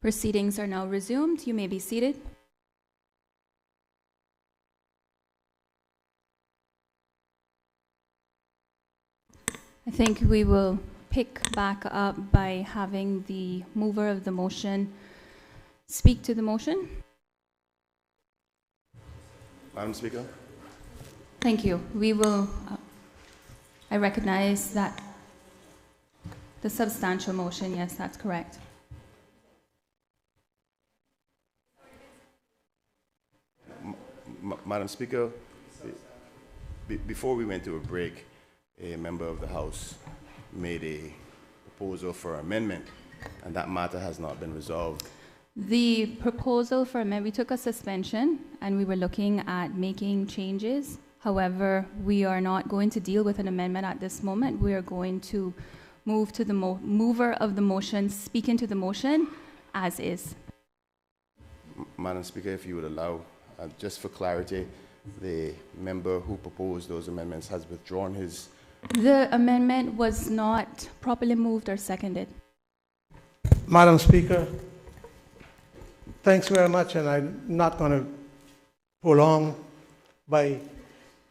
Proceedings are now resumed. You may be seated. I think we will pick back up by having the mover of the motion speak to the motion. Madam Speaker. Thank you. We will, I recognize that the substantial motion, yes, that's correct. Madam Speaker, before we went to a break, a member of the House made a proposal for amendment, and that matter has not been resolved. The proposal for amendment, we took a suspension and we were looking at making changes. However, we are not going to deal with an amendment at this moment. We are going to move to the mover of the motion, speak into the motion as is. Madam Speaker, if you would allow, just for clarity, the member who proposed those amendments has withdrawn his. The amendment was not properly moved or seconded. Madam Speaker, thanks very much, and I'm not going to prolong by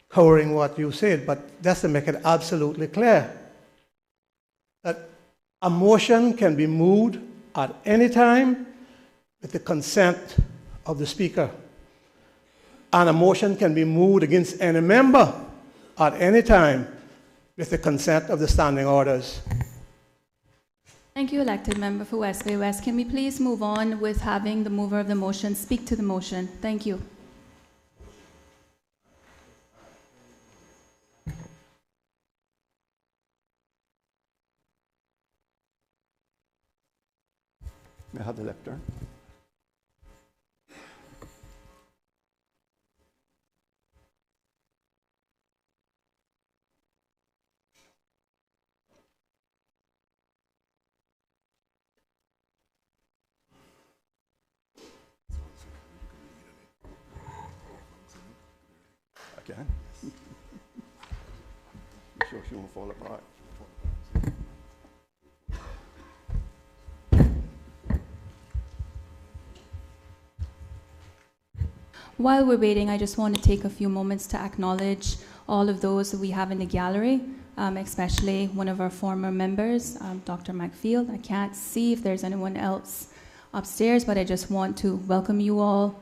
covering what you said, but just to make it absolutely clear that a motion can be moved at any time with the consent of the Speaker. And a motion can be moved against any member at any time with the consent of the standing orders. Thank you, elected member for West Bay West. Can we please move on with having the mover of the motion speak to the motion? Thank you. May I have the lectern? Okay. I'm sure she won't fall apart. While we're waiting, I just want to take a few moments to acknowledge all of those that we have in the gallery, especially one of our former members, Dr. McField. I can't see if there's anyone else upstairs, but I just want to welcome you all.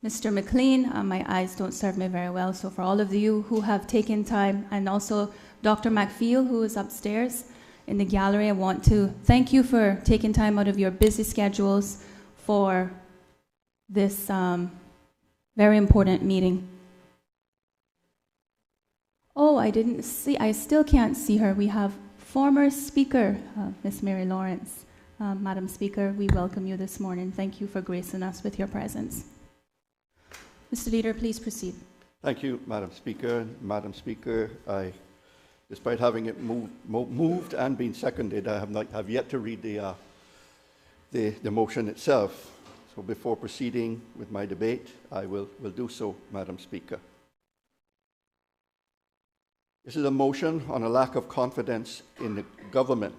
Mr. McLean, my eyes don't serve me very well, so for all of you who have taken time, and also Dr. McField, who is upstairs in the gallery, I want to thank you for taking time out of your busy schedules for this very important meeting. Oh, I didn't see, I still can't see her. We have former Speaker, Ms. Mary Lawrence. Madam Speaker, we welcome you this morning. Thank you for gracing us with your presence. Mr. Leader, please proceed. Thank you, Madam Speaker. Madam Speaker, despite having it moved and been seconded, I have yet to read the motion itself. So before proceeding with my debate, I will do so, Madam Speaker. This is a motion on a lack of confidence in the government,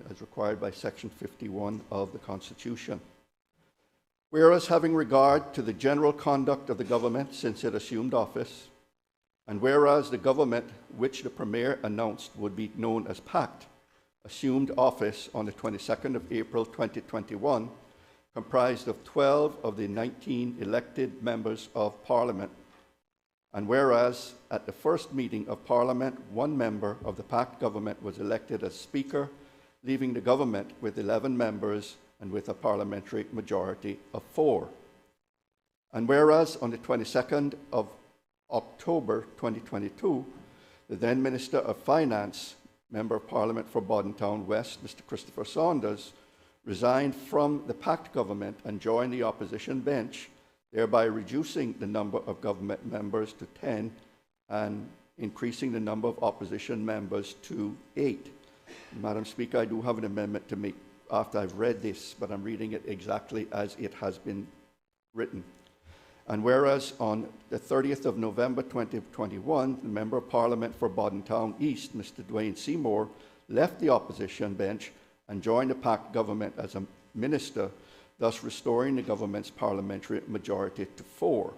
as required by Section 51 of the Constitution. Whereas, having regard to the general conduct of the government since it assumed office, and whereas the government, which the Premier announced would be known as PACT, assumed office on the 22nd of April 2021, comprised of 12 of the 19 elected members of Parliament, and whereas at the first meeting of Parliament, one member of the PACT government was elected as Speaker, leaving the government with 11 members and with a parliamentary majority of 4. And whereas on the 22nd of October 2022, the then Minister of Finance, Member of Parliament for Bodentown West, Mr. Christopher Saunders, resigned from the PACT government and joined the opposition bench, thereby reducing the number of government members to 10 and increasing the number of opposition members to 8. Madam Speaker, I do have an amendment to make after I've read this, but I'm reading it exactly as it has been written. And whereas on the 30th of November 2021, the Member of Parliament for Bodentown East, Mr. Dwayne Seymour, left the opposition bench and join the PACT government as a minister, thus restoring the government's parliamentary majority to 4.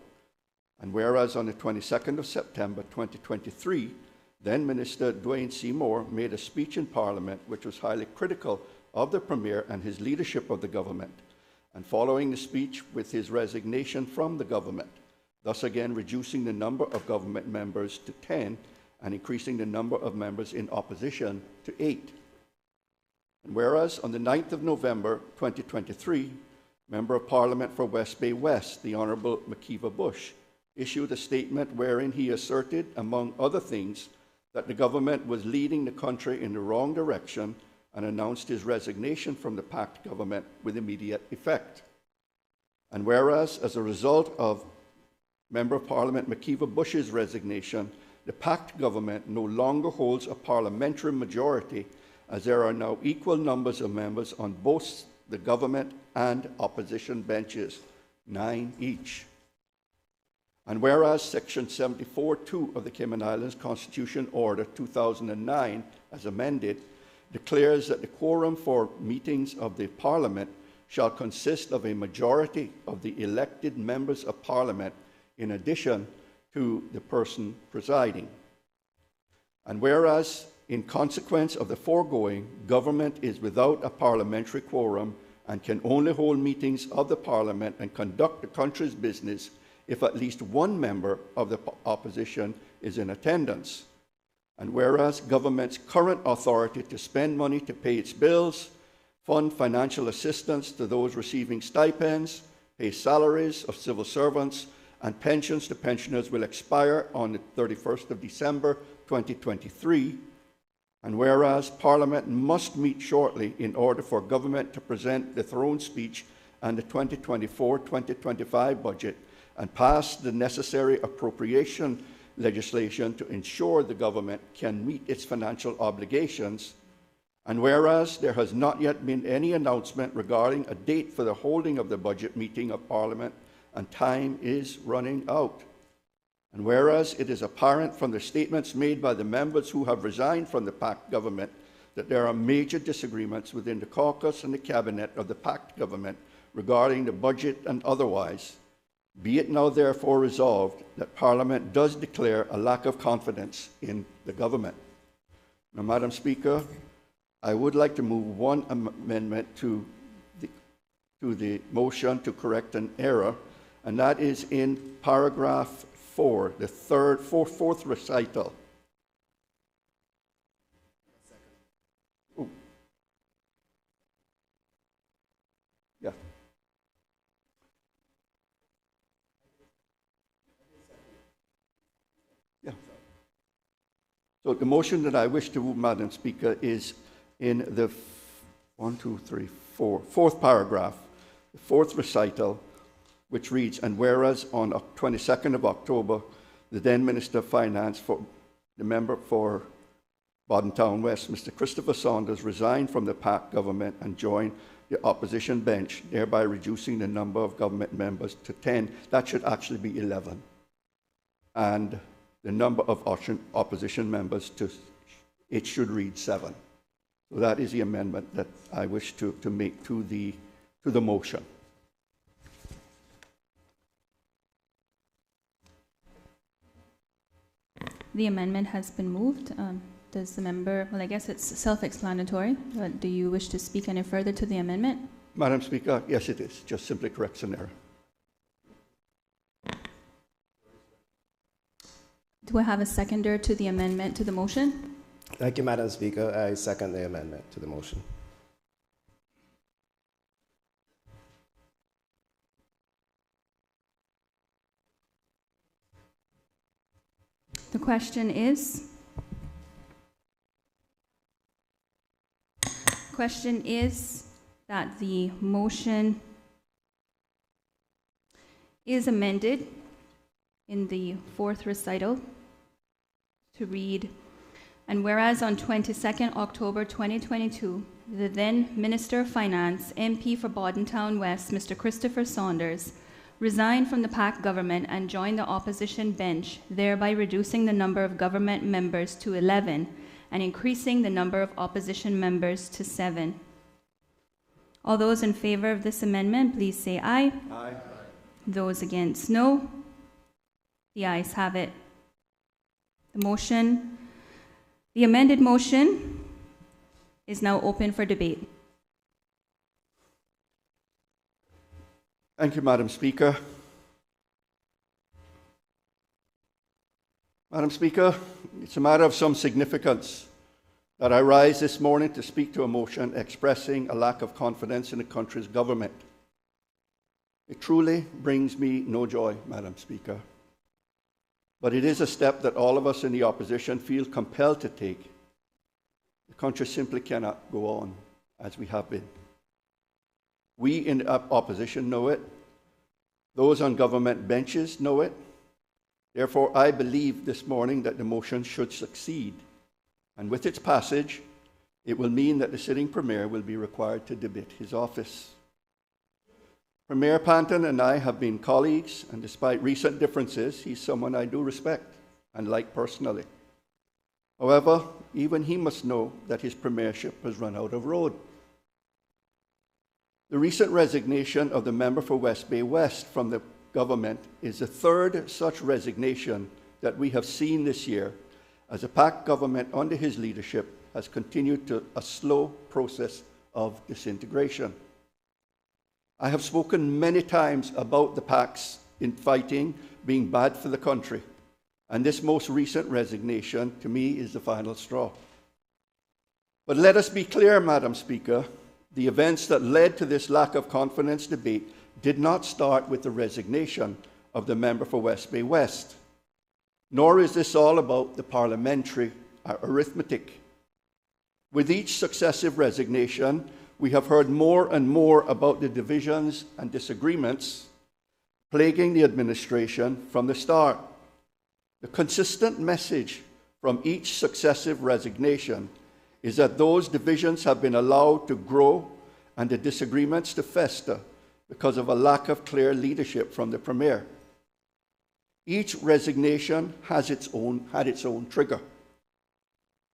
And whereas on the 22nd of September 2023, then Minister Dwayne Seymour made a speech in Parliament which was highly critical of the Premier and his leadership of the government, and following the speech with his resignation from the government, thus again reducing the number of government members to 10 and increasing the number of members in opposition to 8. And whereas on the 9th of November 2023, Member of Parliament for West Bay West, the Honourable Makiva Bush, issued a statement wherein he asserted, among other things, that the government was leading the country in the wrong direction and announced his resignation from the PACT government with immediate effect. And whereas, as a result of Member of Parliament Makiva Bush's resignation, the PACT government no longer holds a parliamentary majority, as there are now equal numbers of members on both the government and opposition benches, 9 each. And whereas Section 74(2) of the Cayman Islands Constitution Order 2009, as amended, declares that the quorum for meetings of the Parliament shall consist of a majority of the elected members of Parliament in addition to the person presiding. And whereas, in consequence of the foregoing, government is without a parliamentary quorum and can only hold meetings of the Parliament and conduct the country's business if at least one member of the opposition is in attendance. And whereas government's current authority to spend money to pay its bills, fund financial assistance to those receiving stipends, pay salaries of civil servants, and pensions to pensioners will expire on the 31st of December 2023, and whereas Parliament must meet shortly in order for government to present the throne speech and the 2024-2025 budget and pass the necessary appropriation legislation to ensure the government can meet its financial obligations, and whereas there has not yet been any announcement regarding a date for the holding of the budget meeting of Parliament, and time is running out. And whereas it is apparent from the statements made by the members who have resigned from the PACT government that there are major disagreements within the caucus and the cabinet of the PACT government regarding the budget and otherwise, be it now therefore resolved that Parliament does declare a lack of confidence in the government. Now, Madam Speaker, I would like to move one amendment to the motion to correct an error, and that is in paragraph 4, the fourth recital. Ooh. Yeah. Yeah. So the motion that I wish to move, Madam Speaker, is in the fourth paragraph, the fourth recital, which reads, and whereas on 22nd of October, the then Minister of Finance for the member for Bodden Town West, Mr. Christopher Saunders, resigned from the PACT government and joined the opposition bench, thereby reducing the number of government members to 10. That should actually be 11. And the number of opposition members it should read 7. So that is the amendment that I wish to make to the motion. The amendment has been moved. Does the member, well, I guess it's self-explanatory, but do you wish to speak any further to the amendment? Madam Speaker, yes it is. Just simply corrects an error. Do I have a seconder to the amendment to the motion? Thank you, Madam Speaker. I second the amendment to the motion. The question is that the motion is amended in the fourth recital to read, and whereas on 22nd October 2022, the then Minister of Finance, MP for Bodden Town West, Mr. Christopher Saunders, resigned from the PACT government and joined the opposition bench, thereby reducing the number of government members to 11 and increasing the number of opposition members to 7. All those in favor of this amendment, please say aye. Aye. Those against, no. The ayes have it. The amended motion is now open for debate. Thank you, Madam Speaker. Madam Speaker, it's a matter of some significance that I rise this morning to speak to a motion expressing a lack of confidence in the country's government. It truly brings me no joy, Madam Speaker. But it is a step that all of us in the opposition feel compelled to take. The country simply cannot go on as we have been. We in the opposition know it. Those on government benches know it. Therefore, I believe this morning that the motion should succeed. And with its passage, it will mean that the sitting Premier will be required to demit his office. Premier Panton and I have been colleagues, and despite recent differences, he's someone I do respect and like personally. However, even he must know that his premiership has run out of road. The recent resignation of the member for West Bay West from the government is the third such resignation that we have seen this year, as a PAC government under his leadership has continued to a slow process of disintegration. I have spoken many times about the PAC's infighting being bad for the country, and this most recent resignation to me is the final straw. But let us be clear, Madam Speaker, the events that led to this lack of confidence debate did not start with the resignation of the member for West Bay West, nor is this all about the parliamentary arithmetic. With each successive resignation, we have heard more and more about the divisions and disagreements plaguing the administration from the start. The consistent message from each successive resignation is that those divisions have been allowed to grow and the disagreements to fester because of a lack of clear leadership from the Premier. Each resignation had its own trigger.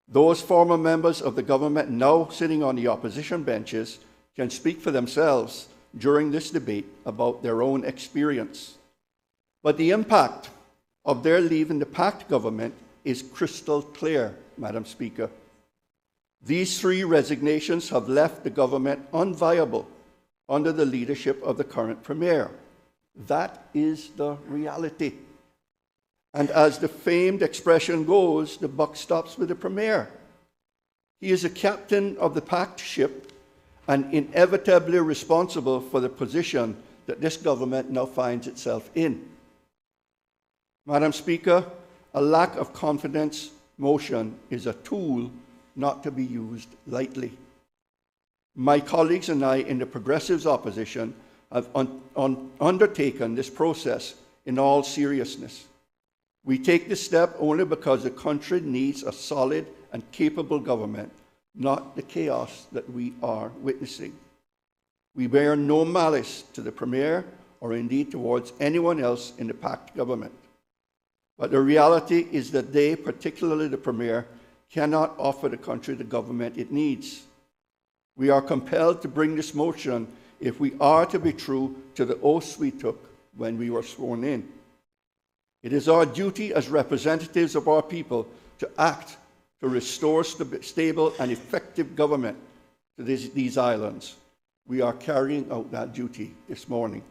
Those former members of the government now sitting on the opposition benches can speak for themselves during this debate about their own experience. But the impact of their leaving the PACT government is crystal clear, Madam Speaker. These three resignations have left the government unviable under the leadership of the current Premier. That is the reality. And as the famed expression goes, the buck stops with the Premier. He is a captain of the PACT ship and inevitably responsible for the position that this government now finds itself in. Madam Speaker, a lack of confidence motion is a tool not to be used lightly. My colleagues and I in the Progressives opposition have undertaken this process in all seriousness. We take this step only because the country needs a solid and capable government, not the chaos that we are witnessing. We bear no malice to the Premier or indeed towards anyone else in the PACT government. But the reality is that they, particularly the Premier, cannot offer the country the government it needs. We are compelled to bring this motion if we are to be true to the oaths we took when we were sworn in. It is our duty as representatives of our people to act to restore stable and effective government to these islands. We are carrying out that duty this morning.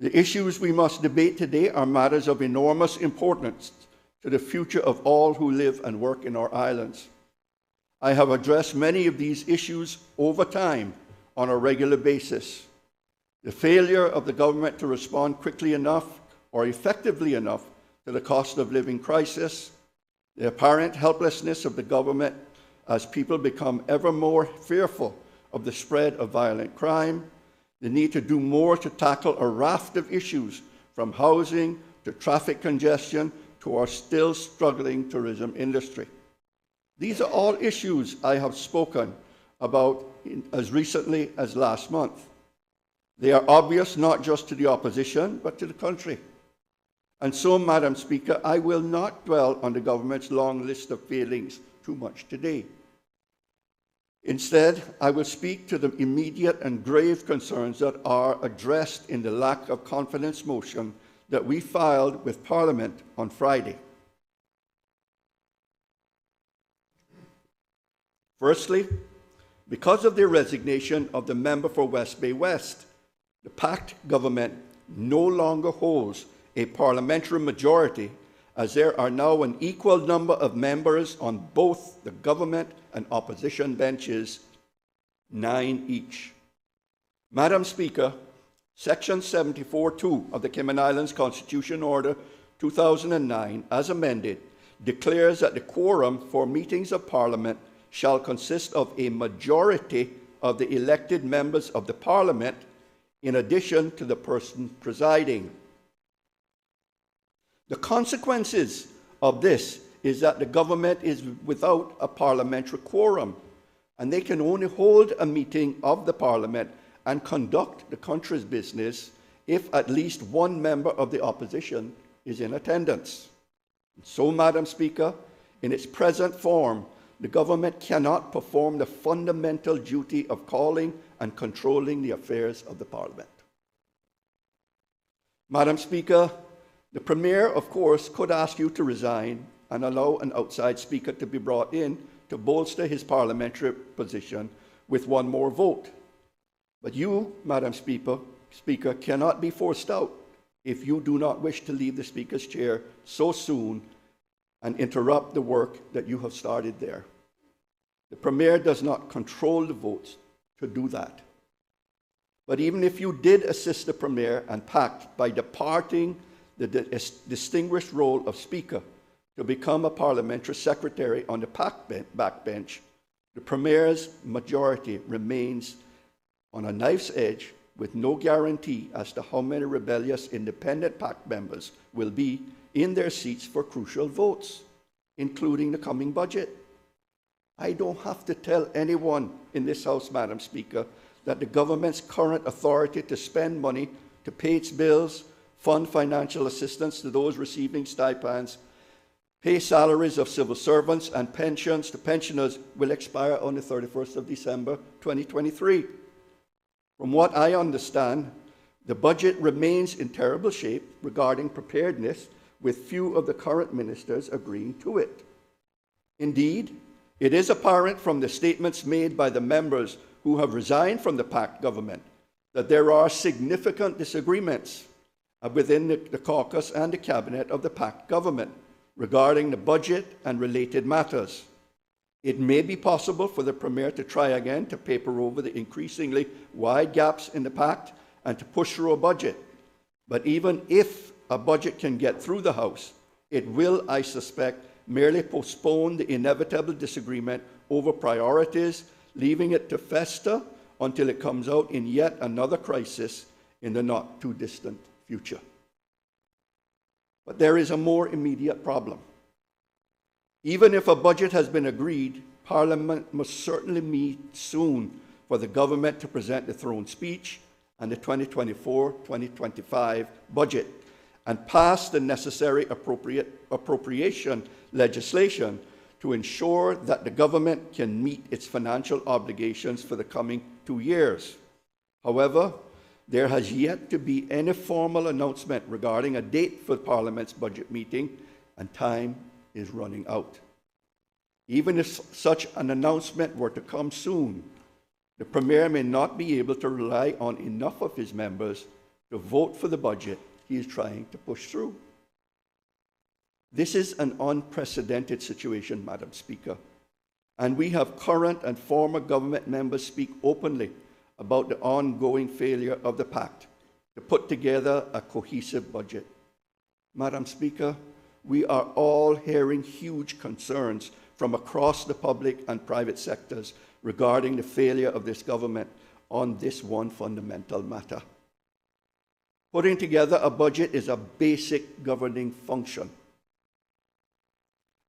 The issues we must debate today are matters of enormous importance to the future of all who live and work in our islands. I have addressed many of these issues over time on a regular basis. The failure of the government to respond quickly enough or effectively enough to the cost of living crisis, the apparent helplessness of the government as people become ever more fearful of the spread of violent crime, the need to do more to tackle a raft of issues from housing to traffic congestion to our still struggling tourism industry. These are all issues I have spoken about as recently as last month. They are obvious not just to the opposition, but to the country. And so, Madam Speaker, I will not dwell on the government's long list of failings too much today. Instead, I will speak to the immediate and grave concerns that are addressed in the lack of confidence motion that we filed with Parliament on Friday. Firstly, because of the resignation of the member for West Bay West, the PACT government no longer holds a parliamentary majority, as there are now an equal number of members on both the government and opposition benches, 9 each. Madam Speaker, Section 74(2) of the Cayman Islands Constitution Order 2009, as amended, declares that the quorum for meetings of Parliament shall consist of a majority of the elected members of the Parliament, in addition to the person presiding. The consequences of this is that the government is without a parliamentary quorum, and they can only hold a meeting of the Parliament and conduct the country's business if at least one member of the opposition is in attendance. So, Madam Speaker, in its present form, the government cannot perform the fundamental duty of calling and controlling the affairs of the Parliament. Madam Speaker, the Premier, of course, could ask you to resign and allow an outside speaker to be brought in to bolster his parliamentary position with one more vote. But you, Madam Speaker, cannot be forced out if you do not wish to leave the Speaker's chair so soon and interrupt the work that you have started there. The Premier does not control the votes to do that. But even if you did assist the Premier and PACT by departing the distinguished role of Speaker to become a parliamentary secretary on the PACT backbench, the Premier's majority remains on a knife's edge with no guarantee as to how many rebellious independent PACT members will be in their seats for crucial votes, including the coming budget. I don't have to tell anyone in this House, Madam Speaker, that the government's current authority to spend money to pay its bills, fund financial assistance to those receiving stipends, pay salaries of civil servants and pensions to pensioners will expire on the 31st of December 2023. From what I understand, the budget remains in terrible shape regarding preparedness, with few of the current ministers agreeing to it. Indeed, it is apparent from the statements made by the members who have resigned from the PACT government that there are significant disagreements within the caucus and the cabinet of the PACT government regarding the budget and related matters. It may be possible for the Premier to try again to paper over the increasingly wide gaps in the PACT and to push through a budget. But even if a budget can get through the House, it will, I suspect, merely postpone the inevitable disagreement over priorities, leaving it to fester until it comes out in yet another crisis in the not-too-distant future. But there is a more immediate problem. Even if a budget has been agreed, Parliament must certainly meet soon for the government to present the throne speech and the 2024-2025 budget and pass the necessary appropriation legislation to ensure that the government can meet its financial obligations for the coming 2 years. However, there has yet to be any formal announcement regarding a date for Parliament's budget meeting, and time is running out. Even if such an announcement were to come soon, the Premier may not be able to rely on enough of his members to vote for the budget he is trying to push through. This is an unprecedented situation, Madam Speaker, and we have current and former government members speak openly about the ongoing failure of the PACT to put together a cohesive budget. Madam Speaker, we are all hearing huge concerns from across the public and private sectors regarding the failure of this government on this one fundamental matter. Putting together a budget is a basic governing function,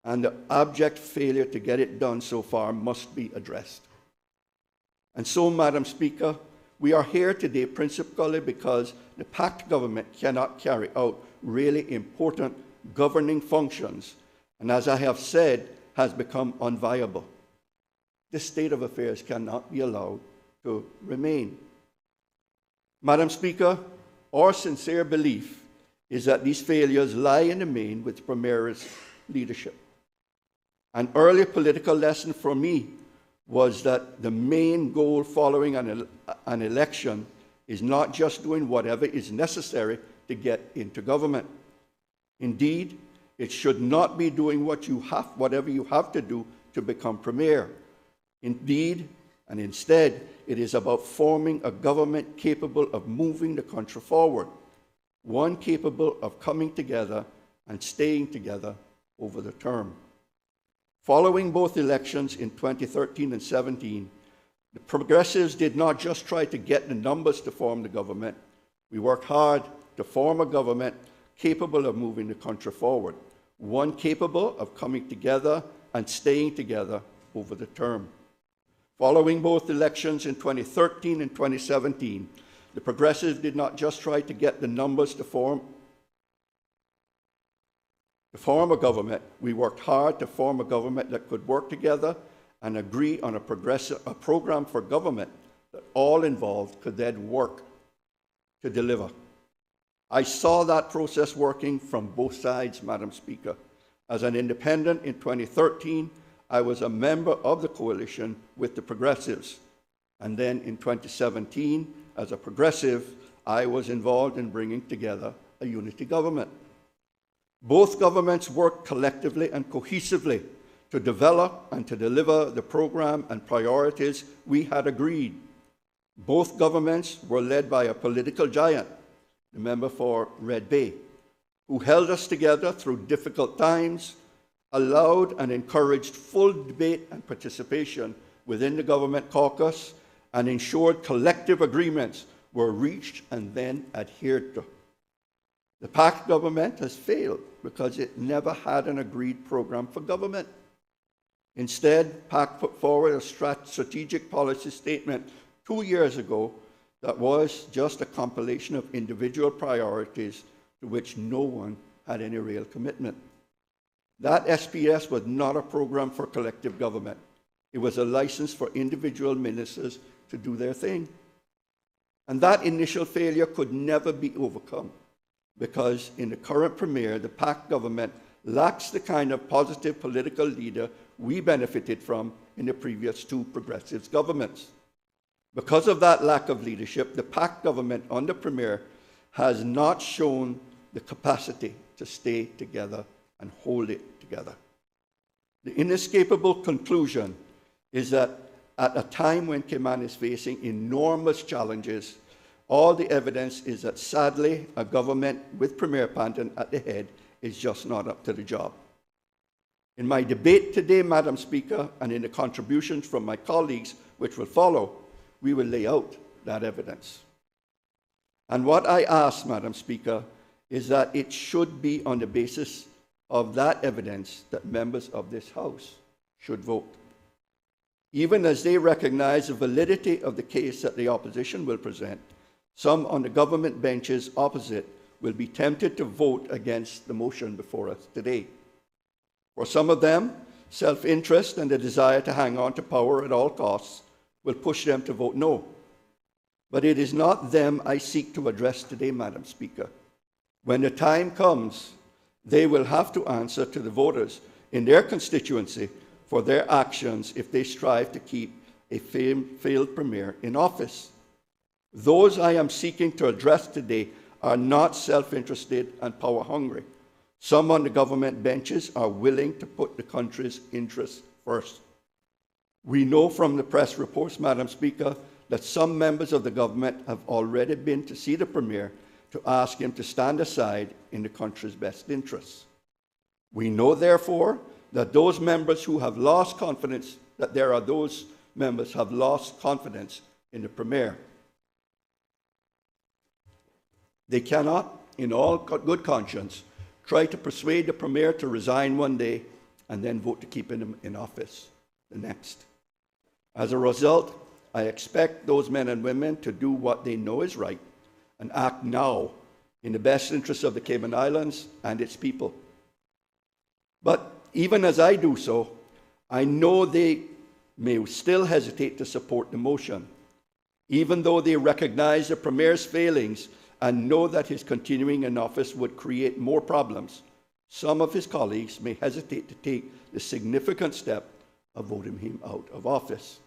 and the abject failure to get it done so far must be addressed. And so, Madam Speaker, we are here today principally because the PACT government cannot carry out really important governing functions, and as I have said, has become unviable. This state of affairs cannot be allowed to remain. Madam Speaker, our sincere belief is that these failures lie in the main with the Premier's leadership. An early political lesson for me was that the main goal following an election is not just doing whatever is necessary to get into government. Indeed, it should not be doing whatever you have to do to become Premier. Indeed, and instead, it is about forming a government capable of moving the country forward, one capable of coming together and staying together over the term. Following both elections in 2013 and 17, the Progressives did not just try to get the numbers to form the government. We worked hard to form a government capable of moving the country forward, one capable of coming together and staying together over the term. Following both elections in 2013 and 2017, the Progressives did not just try to get the numbers to form a government. We worked hard to form a government that could work together and agree on a program for government that all involved could then work to deliver. I saw that process working from both sides, Madam Speaker. As an independent in 2013, I was a member of the coalition with the Progressives. And then in 2017, as a Progressive, I was involved in bringing together a unity government. Both governments worked collectively and cohesively to develop and to deliver the program and priorities we had agreed. Both governments were led by a political giant, the member for Red Bay, who held us together through difficult times, allowed and encouraged full debate and participation within the government caucus, and ensured collective agreements were reached and then adhered to. The PAC government has failed because it never had an agreed program for government. Instead, PAC put forward a strategic policy statement 2 years ago that was just a compilation of individual priorities to which no one had any real commitment. That SPS was not a program for collective government. It was a license for individual ministers to do their thing. And that initial failure could never be overcome because in the current Premier, the PAC government lacks the kind of positive political leader we benefited from in the previous two Progressives governments. Because of that lack of leadership, the PAC government under Premier has not shown the capacity to stay together and hold it together. The inescapable conclusion is that at a time when Cayman is facing enormous challenges, all the evidence is that sadly, a government with Premier Panton at the head is just not up to the job. In my debate today, Madam Speaker, and in the contributions from my colleagues which will follow, we will lay out that evidence. And what I ask, Madam Speaker, is that it should be on the basis of that evidence that members of this House should vote. Even as they recognize the validity of the case that the opposition will present, some on the government benches opposite will be tempted to vote against the motion before us today. For some of them, self-interest and the desire to hang on to power at all costs will push them to vote no. But it is not them I seek to address today, Madam Speaker. When the time comes, they will have to answer to the voters in their constituency for their actions if they strive to keep a failed Premier in office. Those I am seeking to address today are not self-interested and power-hungry. Some on the government benches are willing to put the country's interests first. We know from the press reports, Madam Speaker, that some members of the government have already been to see the Premier to ask him to stand aside in the country's best interests. We know, therefore, that those members who have lost confidence, that there are those members who have lost confidence in the Premier. They cannot, in all good conscience, try to persuade the Premier to resign one day and then vote to keep him in office the next. As a result, I expect those men and women to do what they know is right and act now in the best interests of the Cayman Islands and its people. But even as I do so, I know they may still hesitate to support the motion, even though they recognize the Premier's failings and know that his continuing in office would create more problems. Some of his colleagues may hesitate to take the significant step of voting him out of office.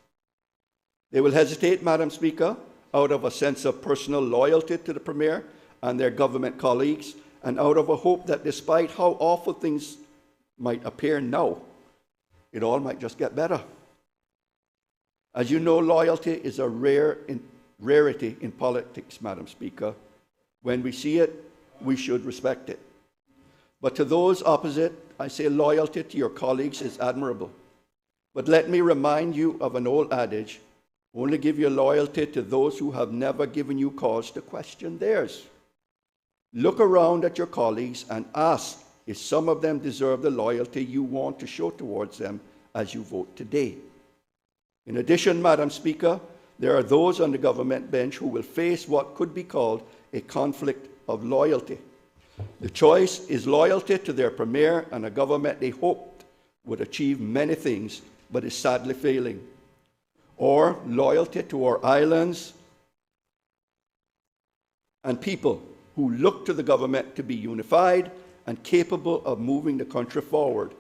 They will hesitate, Madam Speaker, out of a sense of personal loyalty to the Premier and their government colleagues, and out of a hope that despite how awful things might appear now, it all might just get better. As you know, loyalty is a rarity in politics, Madam Speaker. When we see it, we should respect it. But to those opposite, I say loyalty to your colleagues is admirable. But let me remind you of an old adage: only give your loyalty to those who have never given you cause to question theirs. Look around at your colleagues and ask if some of them deserve the loyalty you want to show towards them as you vote today. In addition, Madam Speaker, there are those on the government bench who will face what could be called a conflict of loyalty. The choice is loyalty to their Premier and a government they hoped would achieve many things but is sadly failing, or loyalty to our islands and people who look to the government to be unified and capable of moving the country forward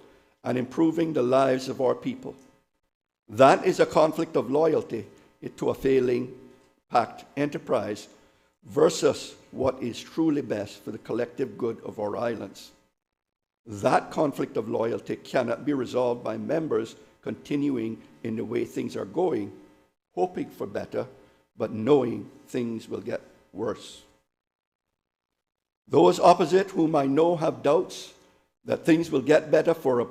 and improving the lives of our people. That is a conflict of loyalty to a failing pact enterprise versus what is truly best for the collective good of our islands. That conflict of loyalty cannot be resolved by members continuing in the way things are going, hoping for better, but knowing things will get worse. Those opposite whom I know have doubts that things will get better for a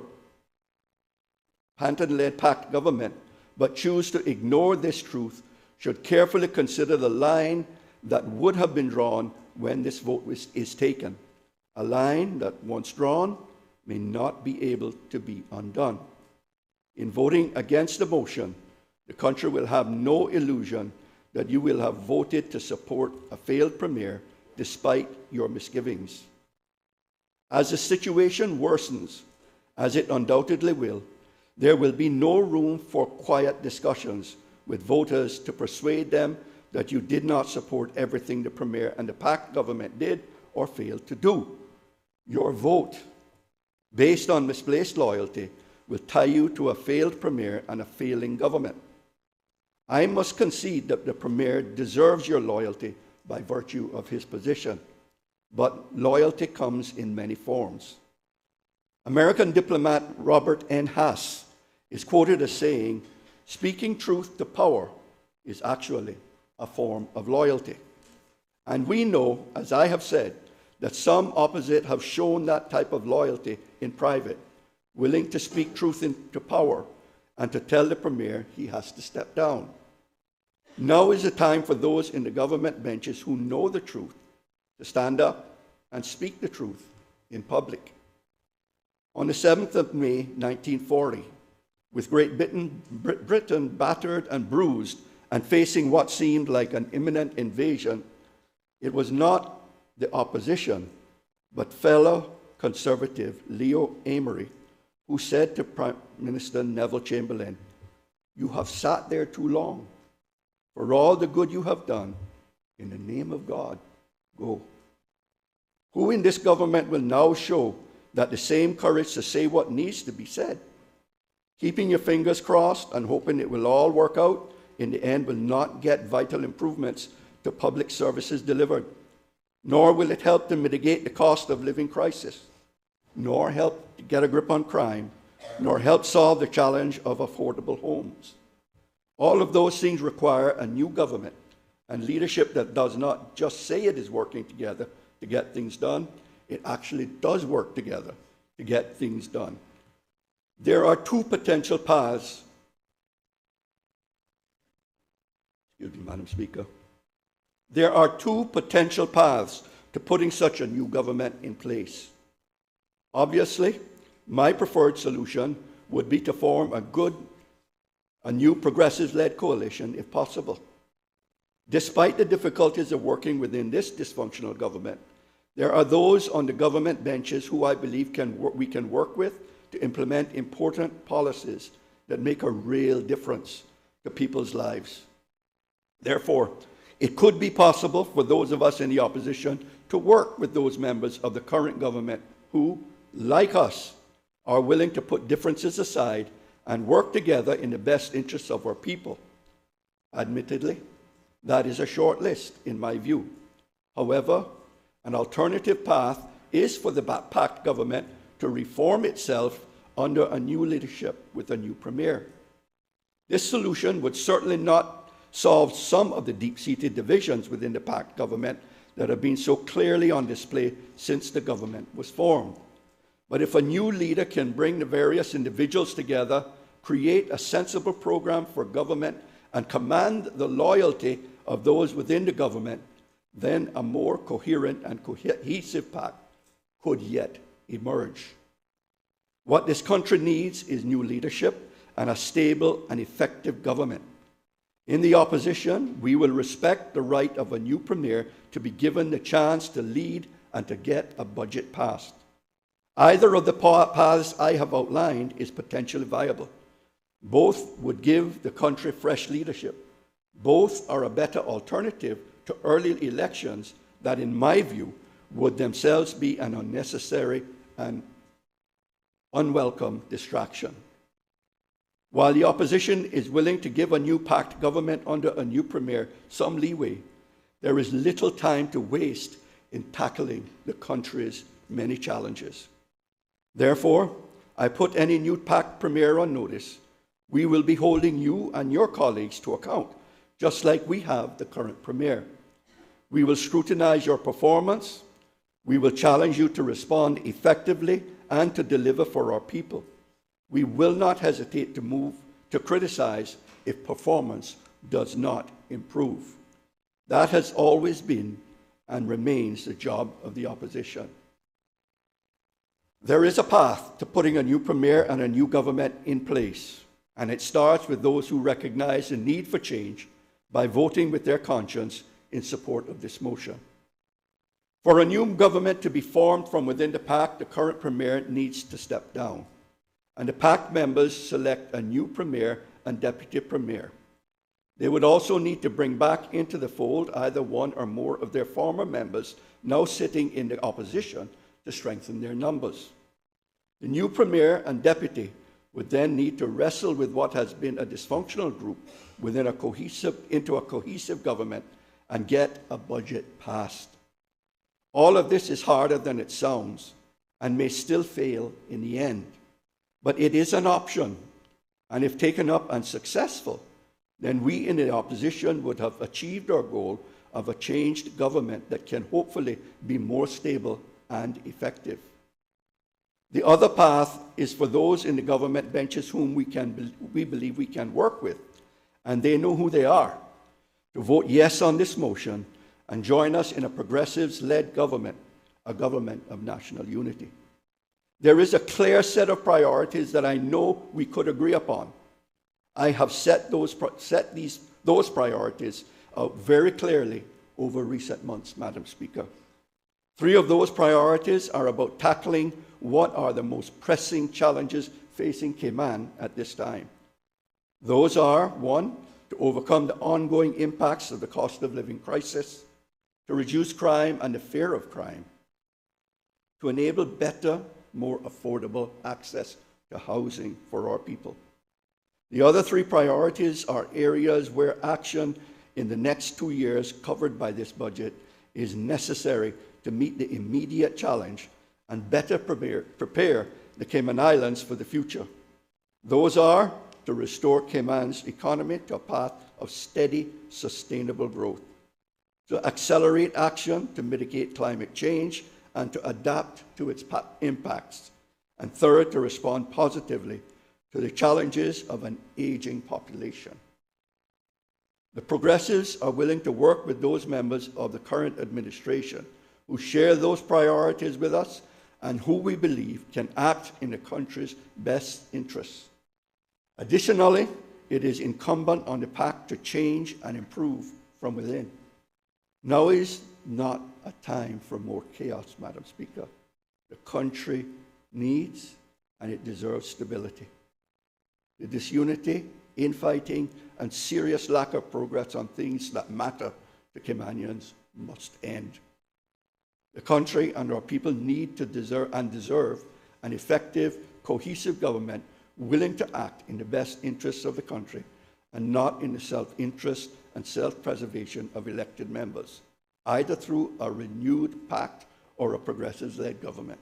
Panton-led pact government, but choose to ignore this truth, should carefully consider the line that would have been drawn when this vote is taken. A line that, once drawn, may not be able to be undone. In voting against the motion, the country will have no illusion that you will have voted to support a failed Premier despite your misgivings. As the situation worsens, as it undoubtedly will, there will be no room for quiet discussions with voters to persuade them that you did not support everything the Premier and the pact government did or failed to do. Your vote, based on misplaced loyalty, will tie you to a failed Premier and a failing government. I must concede that the Premier deserves your loyalty by virtue of his position, but loyalty comes in many forms. American diplomat Robert N. Haas is quoted as saying, "Speaking truth to power is actually a form of loyalty." And we know, as I have said, that some opposite have shown that type of loyalty in private, willing to speak truth into power and to tell the Premier he has to step down. Now is the time for those in the government benches who know the truth to stand up and speak the truth in public. On the 7th of May, 1940, with Great Britain battered and bruised and facing what seemed like an imminent invasion, it was not the opposition, but fellow conservative Leo Amery who said to Prime Minister Neville Chamberlain, "You have sat there too long. For all the good you have done, in the name of God, go." Who in this government will now show that the same courage to say what needs to be said? Keeping your fingers crossed and hoping it will all work out in the end will not get vital improvements to public services delivered, nor will it help to mitigate the cost of living crisis, nor help to get a grip on crime, nor help solve the challenge of affordable homes. All of those things require a new government and leadership that does not just say it is working together to get things done, it actually does work together to get things done. There are two potential paths. Excuse me, Madam Speaker. There are two potential paths to putting such a new government in place. Obviously, my preferred solution would be to form a new progressive-led coalition if possible. Despite the difficulties of working within this dysfunctional government, there are those on the government benches who I believe we can work with to implement important policies that make a real difference to people's lives. Therefore, it could be possible for those of us in the opposition to work with those members of the current government who, like us, are willing to put differences aside and work together in the best interests of our people. Admittedly, that is a short list in my view. However, an alternative path is for the PACT government to reform itself under a new leadership with a new premier. This solution would certainly not solve some of the deep-seated divisions within the PACT government that have been so clearly on display since the government was formed. But if a new leader can bring the various individuals together, create a sensible program for government, and command the loyalty of those within the government, then a more coherent and cohesive PACT could yet emerge. What this country needs is new leadership and a stable and effective government. In the opposition, we will respect the right of a new premier to be given the chance to lead and to get a budget passed. Either of the paths I have outlined is potentially viable. Both would give the country fresh leadership. Both are a better alternative to early elections that, in my view, would themselves be an unnecessary and unwelcome distraction. While the opposition is willing to give a new PACT government under a new premier some leeway, there is little time to waste in tackling the country's many challenges. Therefore, I put any new PACT premier on notice. We will be holding you and your colleagues to account, just like we have the current premier. We will scrutinize your performance. We will challenge you to respond effectively and to deliver for our people. We will not hesitate to criticize if performance does not improve. That has always been and remains the job of the opposition. There is a path to putting a new premier and a new government in place, and it starts with those who recognize the need for change by voting with their conscience in support of this motion. For a new government to be formed from within the PACT, the current premier needs to step down, and the PACT members select a new premier and deputy premier. They would also need to bring back into the fold either one or more of their former members now sitting in the opposition to strengthen their numbers. The new premier and deputy would then need to wrestle with what has been a dysfunctional group within into a cohesive government and get a budget passed. All of this is harder than it sounds and may still fail in the end. But it is an option, and if taken up and successful, then we in the opposition would have achieved our goal of a changed government that can hopefully be more stable and effective. The other path is for those in the government benches whom we believe we can work with, and they know who they are, to vote yes on this motion and join us in a progressives-led government, a government of national unity. There is a clear set of priorities that I know we could agree upon. I have set those priorities out very clearly over recent months, Madam Speaker. 3 of those priorities are about tackling what are the most pressing challenges facing Cayman at this time. Those are, 1, to overcome the ongoing impacts of the cost of living crisis, to reduce crime and the fear of crime, to enable better, more affordable access to housing for our people. The other 3 priorities are areas where action in the next 2 years covered by this budget is necessary to meet the immediate challenge and better prepare the Cayman Islands for the future. Those are to restore Cayman's economy to a path of steady, sustainable growth, to accelerate action to mitigate climate change and to adapt to its impacts, and third, to respond positively to the challenges of an aging population. The Progressives are willing to work with those members of the current administration who share those priorities with us and who we believe can act in the country's best interests. Additionally, it is incumbent on the PACT to change and improve from within. Now is not a time for more chaos, Madam Speaker. The country needs and it deserves stability. The disunity, infighting, and serious lack of progress on things that matter to Caymanians must end. The country and our people need to deserve an effective, cohesive government willing to act in the best interests of the country and not in the self-interest and self-preservation of elected members, either through a renewed pact or a progressive-led government.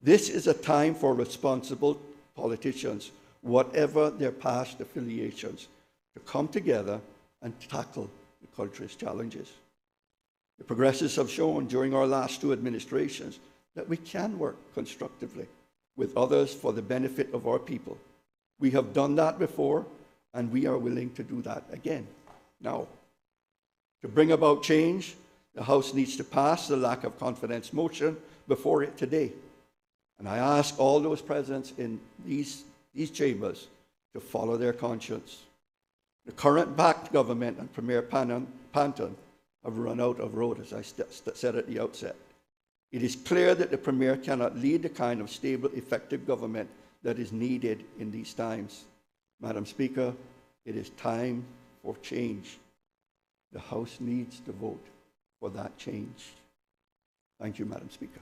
This is a time for responsible politicians, whatever their past affiliations, to come together and tackle the country's challenges. The progressives have shown during our last two administrations that we can work constructively with others for the benefit of our people. We have done that before, and we are willing to do that again. Now, to bring about change, the House needs to pass the lack of confidence motion before it today. And I ask all those present in these chambers to follow their conscience. The current backed government and Premier Panton have run out of road, as I said at the outset. It is clear that the Premier cannot lead the kind of stable, effective government that is needed in these times. Madam Speaker, it is time for change. The House needs to vote for that change. Thank you, Madam Speaker.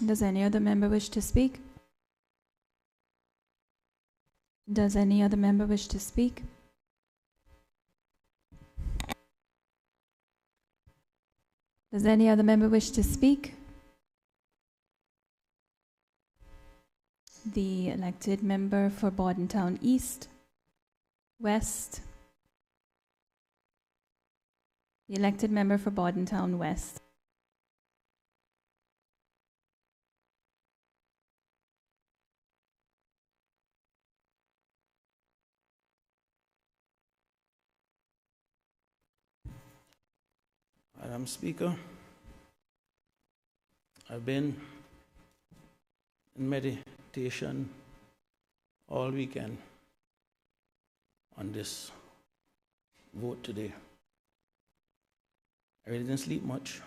Does any other member wish to speak? Does any other member wish to speak? Does any other member wish to speak? The elected member for Bordentown East, West. The elected member for Bordentown West. Madam Speaker, I've been in meditation all weekend on this vote today. I really didn't sleep much.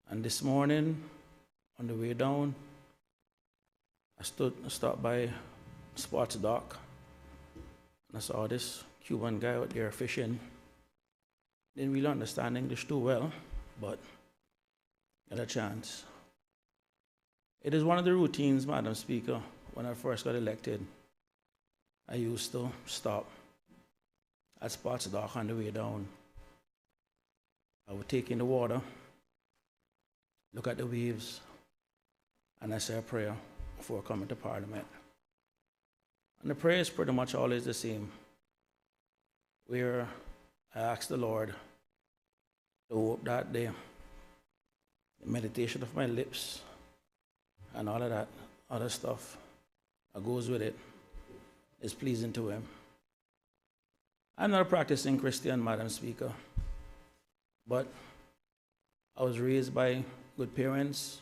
And this morning, on the way down, I stopped by Sports Dock, and I saw this Cuban guy out there fishing. Didn't really understand English too well, but got a chance. It is one of the routines, Madam Speaker. When I first got elected, I used to stop at Sports Dock on the way down. I would take in the water, look at the waves, and I say a prayer before coming to Parliament. And the prayer is pretty much always the same, where I ask the Lord to hope that the meditation of my lips and all of that other stuff that goes with it is pleasing to Him. I'm not a practicing Christian, Madam Speaker, but I was raised by good parents,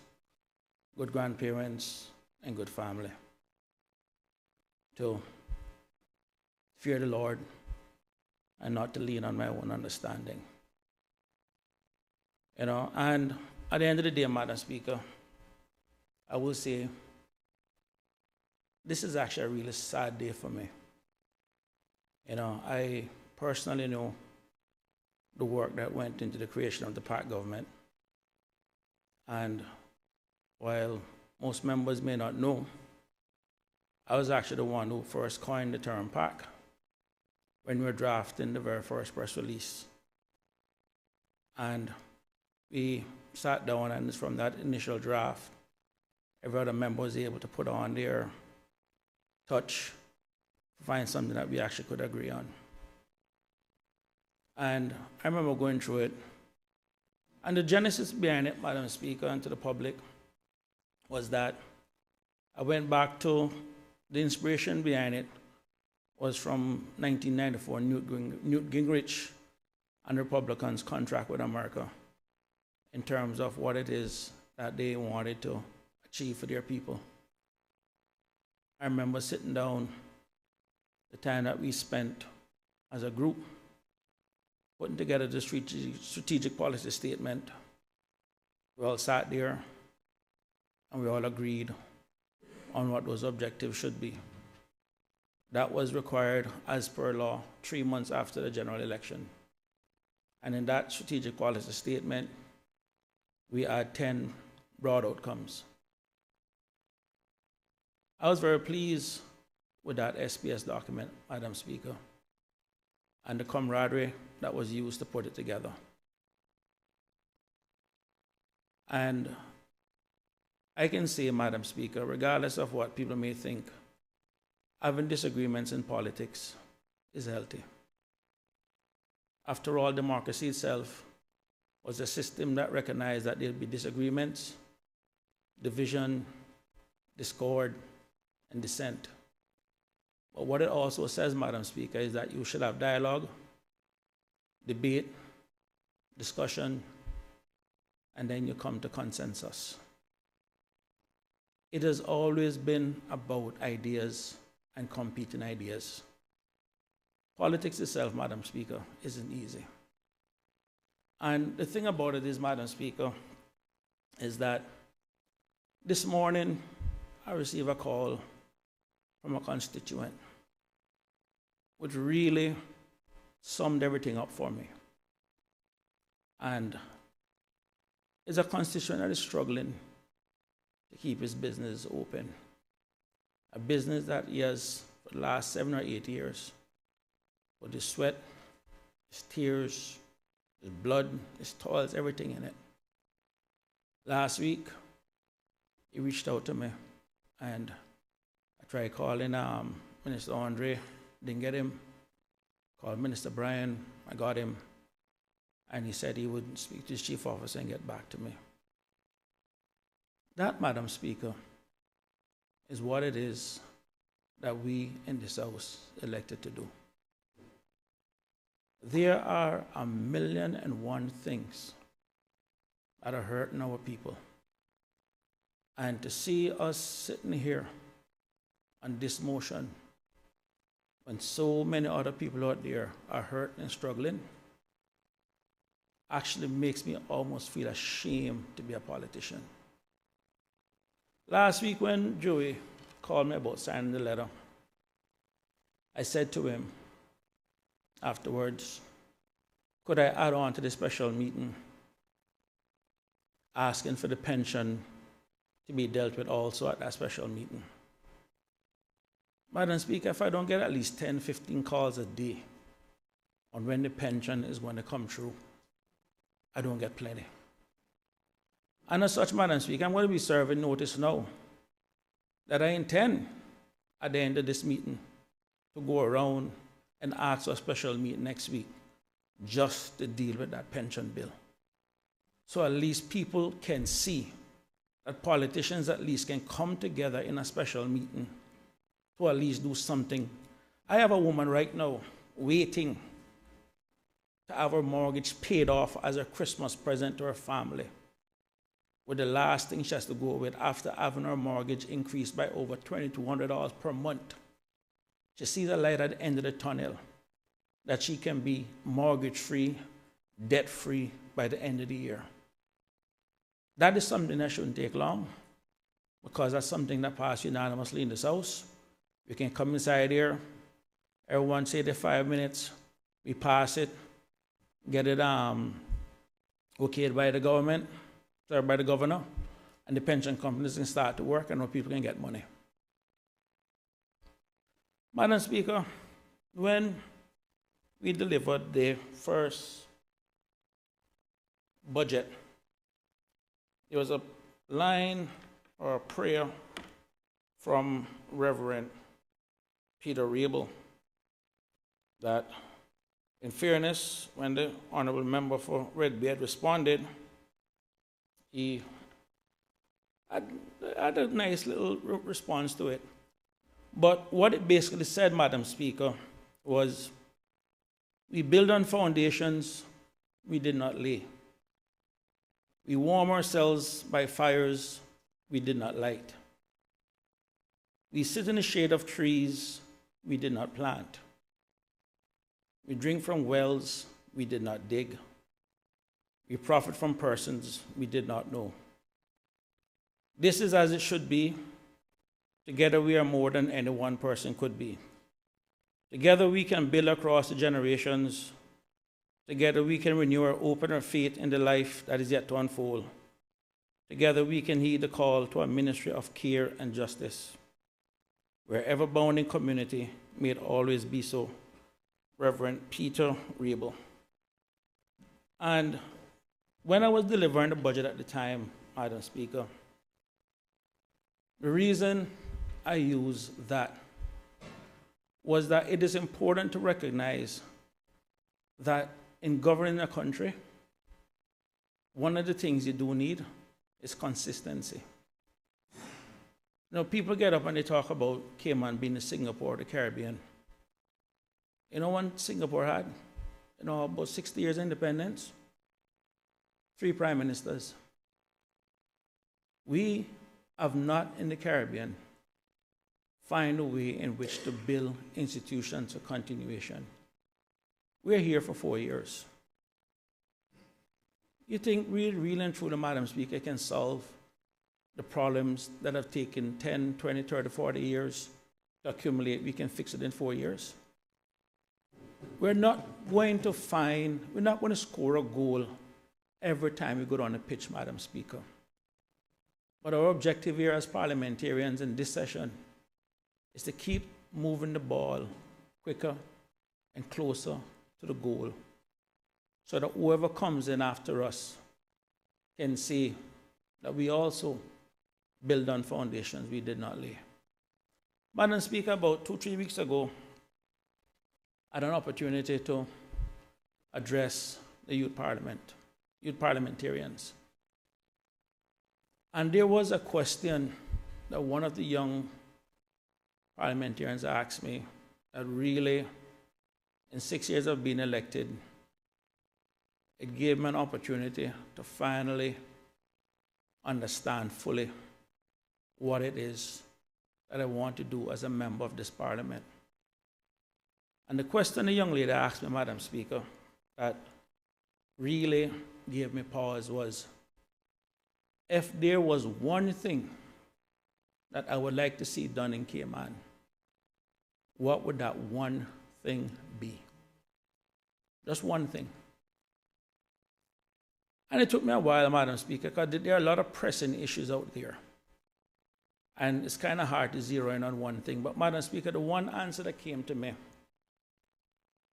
good grandparents, and good family to fear the Lord and not to lean on my own understanding. And at the end of the day, Madam Speaker, I will say this is actually a really sad day for me. I personally know the work that went into the creation of the PAC government. And while most members may not know, I was actually the one who first coined the term PAC when we were drafting the very first press release. And we sat down, and from that initial draft, every other member was able to put on their touch, find something that we actually could agree on. And I remember going through it. And the genesis behind it, Madam Speaker, and to the public, was that I went back to the inspiration behind it was from 1994, Newt Gingrich and Republicans' contract with America in terms of what it is that they wanted to achieve for their people. I remember sitting down, the time that we spent as a group, putting together the strategic policy statement We all sat there and we all agreed on what those objectives should be. That was required as per law 3 months after the general election. And in that strategic policy statement, we had 10 broad outcomes. I was very pleased with that SPS document, Madam Speaker, and the camaraderie that was used to put it together. And I can say, Madam Speaker, regardless of what people may think, having disagreements in politics is healthy. After all, democracy itself was a system that recognized that there'd be disagreements, division, discord, and dissent. But what it also says, Madam Speaker, is that you should have dialogue, debate, discussion, and then you come to consensus. It has always been about ideas and competing ideas. Politics itself, Madam Speaker, isn't easy. And the thing about it is, Madam Speaker, is that this morning I received a call from a constituent which really summed everything up for me. And it's a constituent that is struggling to keep his business open. A business that he has for the last 7 or 8 years with his sweat, his tears, his blood, his toils, everything in it. Last week, he reached out to me, and I tried calling Minister Andre, didn't get him. Called Minister Brian, I got him, and he said he would speak to his chief officer and get back to me. That, Madam Speaker, is what it is that we in this House elected to do. There are 1,000,001 things that are hurting our people. And to see us sitting here on this motion when so many other people out there are hurt and struggling actually makes me almost feel ashamed to be a politician. Last week when Joey called me about signing the letter, I said to him afterwards, could I add on to the special meeting asking for the pension to be dealt with also at that special meeting? Madam Speaker, if I don't get at least 10, 15 calls a day on when the pension is going to come through, I don't get plenty. And as such, Madam Speaker, I'm going to be serving notice now that I intend at the end of this meeting to go around and ask for a special meeting next week just to deal with that pension bill. So at least people can see that politicians at least can come together in a special meeting to at least do something. I have a woman right now waiting to have her mortgage paid off as a Christmas present to her family, with the last thing she has to go with after having her mortgage increased by over $2,200 per month. She sees a light at the end of the tunnel, that she can be mortgage-free, debt-free by the end of the year. That is something that shouldn't take long, because that's something that passed unanimously in this House. We can come inside here, everyone say the 5 minutes, we pass it, get it okayed by the government, or by the governor, and the pension companies can start to work and more people can get money. Madam Speaker, when we delivered the first budget, there was a line or a prayer from Reverend Peter Rabel that, in fairness, when the honorable member for Red Beard responded, he had a nice little response to it. But what it basically said, Madam Speaker, was we build on foundations we did not lay. We warm ourselves by fires we did not light. We sit in the shade of trees we did not plant. We drink from wells we did not dig. We profit from persons we did not know. This is as it should be. Together we are more than any one person could be. Together we can build across the generations. Together we can renew our open faith in the life that is yet to unfold. Together we can heed the call to a ministry of care and justice. Wherever bound in community, may it always be so. Reverend Peter Rabel. And when I was delivering the budget at the time, Madam Speaker, the reason I use that was that it is important to recognize that in governing a country, one of the things you do need is consistency. You know, people get up and they talk about Cayman being the Singapore of the Caribbean. You know when Singapore had, about 60 years independence? 3 prime ministers. We have not in the Caribbean find a way in which to build institutions for continuation. We're here for 4 years. You think we really and truly, Madam Speaker, can solve the problems that have taken 10, 20, 30, 40 years to accumulate? We can fix it in 4 years? We're not going to score a goal every time we go on the pitch, Madam Speaker. But our objective here as parliamentarians in this session is to keep moving the ball quicker and closer to the goal, so that whoever comes in after us can see that we also build on foundations we did not lay. Madam Speaker, about 2-3 weeks ago, I had an opportunity to address the youth parliamentarians. And there was a question that one of the young parliamentarians asked me that really, in 6 years of being elected, it gave me an opportunity to finally understand fully what it is that I want to do as a member of this parliament. And the question the young lady asked me, Madam Speaker, that really gave me pause was, if there was one thing that I would like to see done in Cayman, what would that one thing be? Just one thing. And it took me a while, Madam Speaker, because there are a lot of pressing issues out there. And it's kind of hard to zero in on one thing. But Madam Speaker, the one answer that came to me,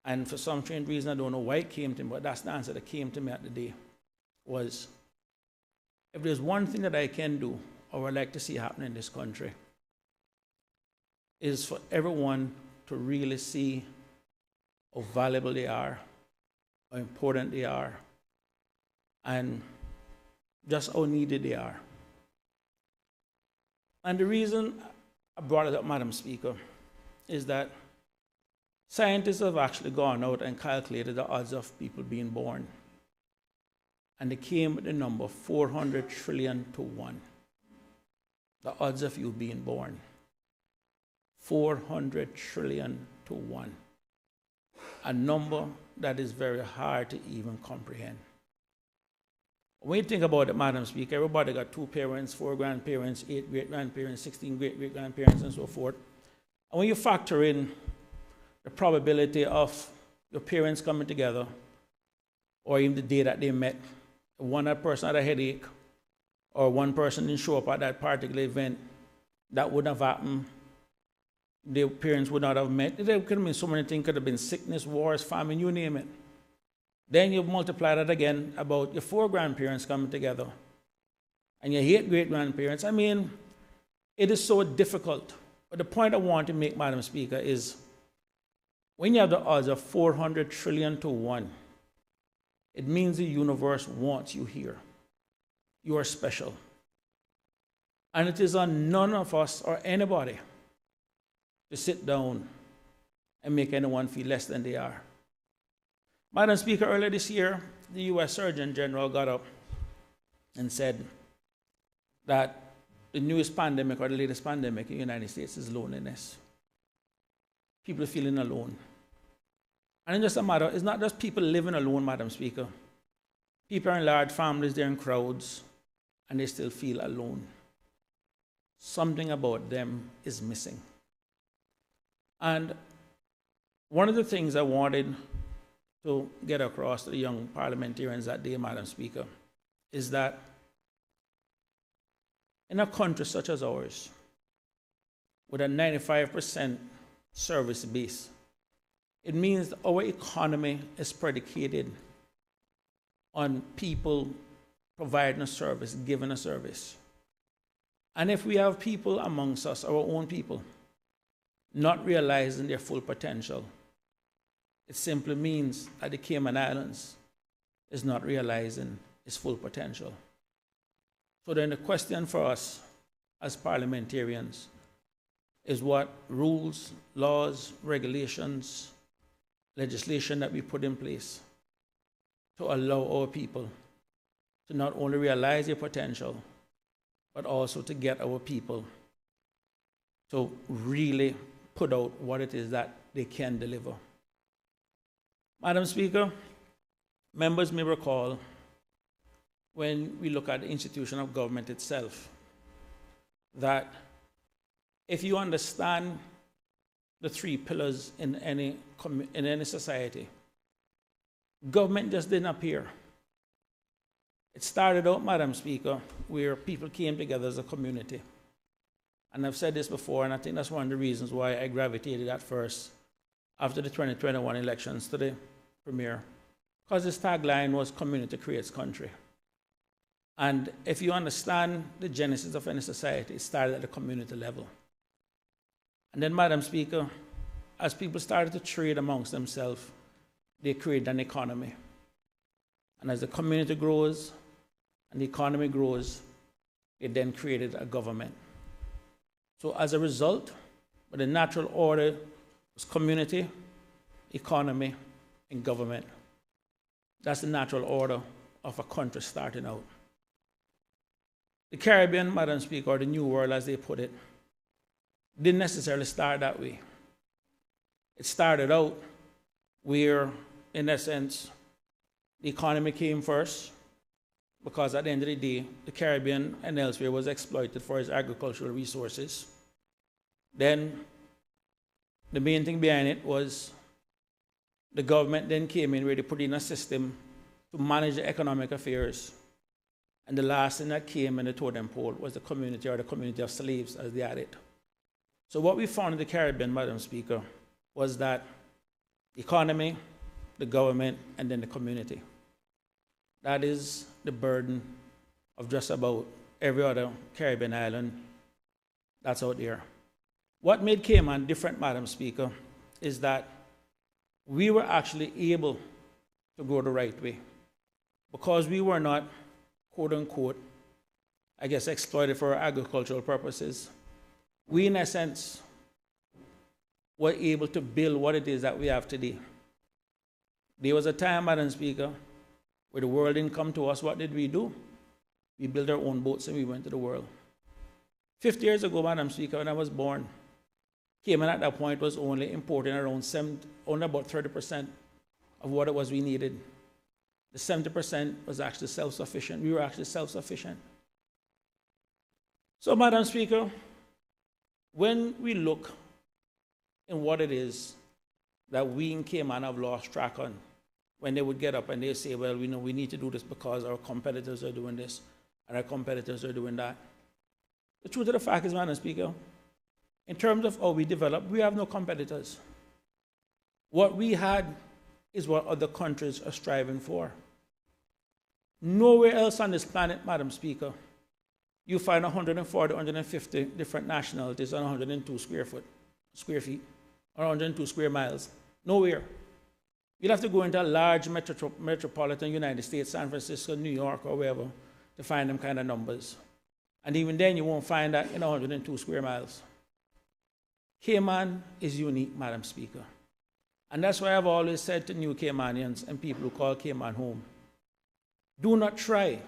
and for some strange reason, I don't know why it came to me, but that's the answer that came to me at the day, was, if there's one thing that I can do, or would like to see happen in this country, is for everyone to really see how valuable they are, how important they are, and just how needed they are. And the reason I brought it up, Madam Speaker, is that scientists have actually gone out and calculated the odds of people being born. And they came with the number 400 trillion to 1. The odds of you being born. 400 trillion to 1. A number that is very hard to even comprehend. When you think about it, Madam Speaker, everybody got 2 parents, 4 grandparents, 8 great-grandparents, 16 great-great-grandparents, and so forth. And when you factor in the probability of your parents coming together, or even the day that they met, one person had a headache, or one person didn't show up at that particular event, that wouldn't have happened. Their parents would not have met. There could have been so many things. Could have been sickness, wars, famine, you name it. Then you multiply that again about your 4 grandparents coming together and your 8 great-grandparents. I mean, it is so difficult. But the point I want to make, Madam Speaker, is when you have the odds of 400 trillion to 1, it means the universe wants you here. You are special. And it is on none of us or anybody to sit down and make anyone feel less than they are. Madam Speaker, earlier this year, the U.S. Surgeon General got up and said that the newest pandemic or the latest pandemic in the United States is loneliness. People feeling alone. And it's just a matter, it's not just people living alone, Madam Speaker. People are in large families, they're in crowds, and they still feel alone. Something about them is missing. And one of the things I wanted to get across to the young parliamentarians that day, Madam Speaker, is that in a country such as ours, with a 95% service base, it means our economy is predicated on people providing a service, giving a service. And if we have people amongst us, our own people, not realizing their full potential, it simply means that the Cayman Islands is not realizing its full potential. So then the question for us as parliamentarians is what rules, laws, regulations, legislation that we put in place to allow our people to not only realize their potential, but also to get our people to really put out what it is that they can deliver. Madam Speaker, members may recall when we look at the institution of government itself, that if you understand the three pillars in any society, government just didn't appear. It started out, Madam Speaker, where people came together as a community. And I've said this before, and I think that's one of the reasons why I gravitated at first after the 2021 elections to the Premier, because his tagline was community creates country. And if you understand the genesis of any society, it started at the community level. And then, Madam Speaker, as people started to trade amongst themselves, they created an economy. And as the community grows and the economy grows, it then created a government. So as a result, the natural order was community, economy, and government. That's the natural order of a country starting out. The Caribbean, Madam Speaker, or the New World, as they put it, didn't necessarily start that way. It started out where, in essence, the economy came first, because at the end of the day, the Caribbean and elsewhere was exploited for its agricultural resources. Then, the main thing behind it was the government then came in where they put in a system to manage the economic affairs. And the last thing that came in the totem pole was the community, or the community of slaves, as they had it. So what we found in the Caribbean, Madam Speaker, was that the economy, the government, and then the community. That is the burden of just about every other Caribbean island that's out there. What made Cayman different, Madam Speaker, is that we were actually able to go the right way, because we were not, quote unquote, I guess, exploited for agricultural purposes. We, in essence, were able to build what it is that we have today. There was a time, Madam Speaker, where the world didn't come to us. What did we do? We built our own boats and we went to the world. 50 years ago, Madam Speaker, when I was born, Cayman at that point was only importing only about 30% of what it was we needed. The 70% was actually self-sufficient. We were actually self-sufficient. So, Madam Speaker, when we look in what it is that we in Cayman have lost track on, when they would get up and they say, well, we know we need to do this because our competitors are doing this and our competitors are doing that. The truth of the fact is, Madam Speaker, in terms of how we develop, we have no competitors. What we had is what other countries are striving for. Nowhere else on this planet, Madam Speaker, you find 140, 150 different nationalities on 102 square feet, or 102 square miles. Nowhere. You'll have to go into a large metropolitan United States, San Francisco, New York, or wherever, to find them kind of numbers. And even then, you won't find that in 102 square miles. Cayman is unique, Madam Speaker. And that's why I've always said to new Caymanians and people who call Cayman home, do not try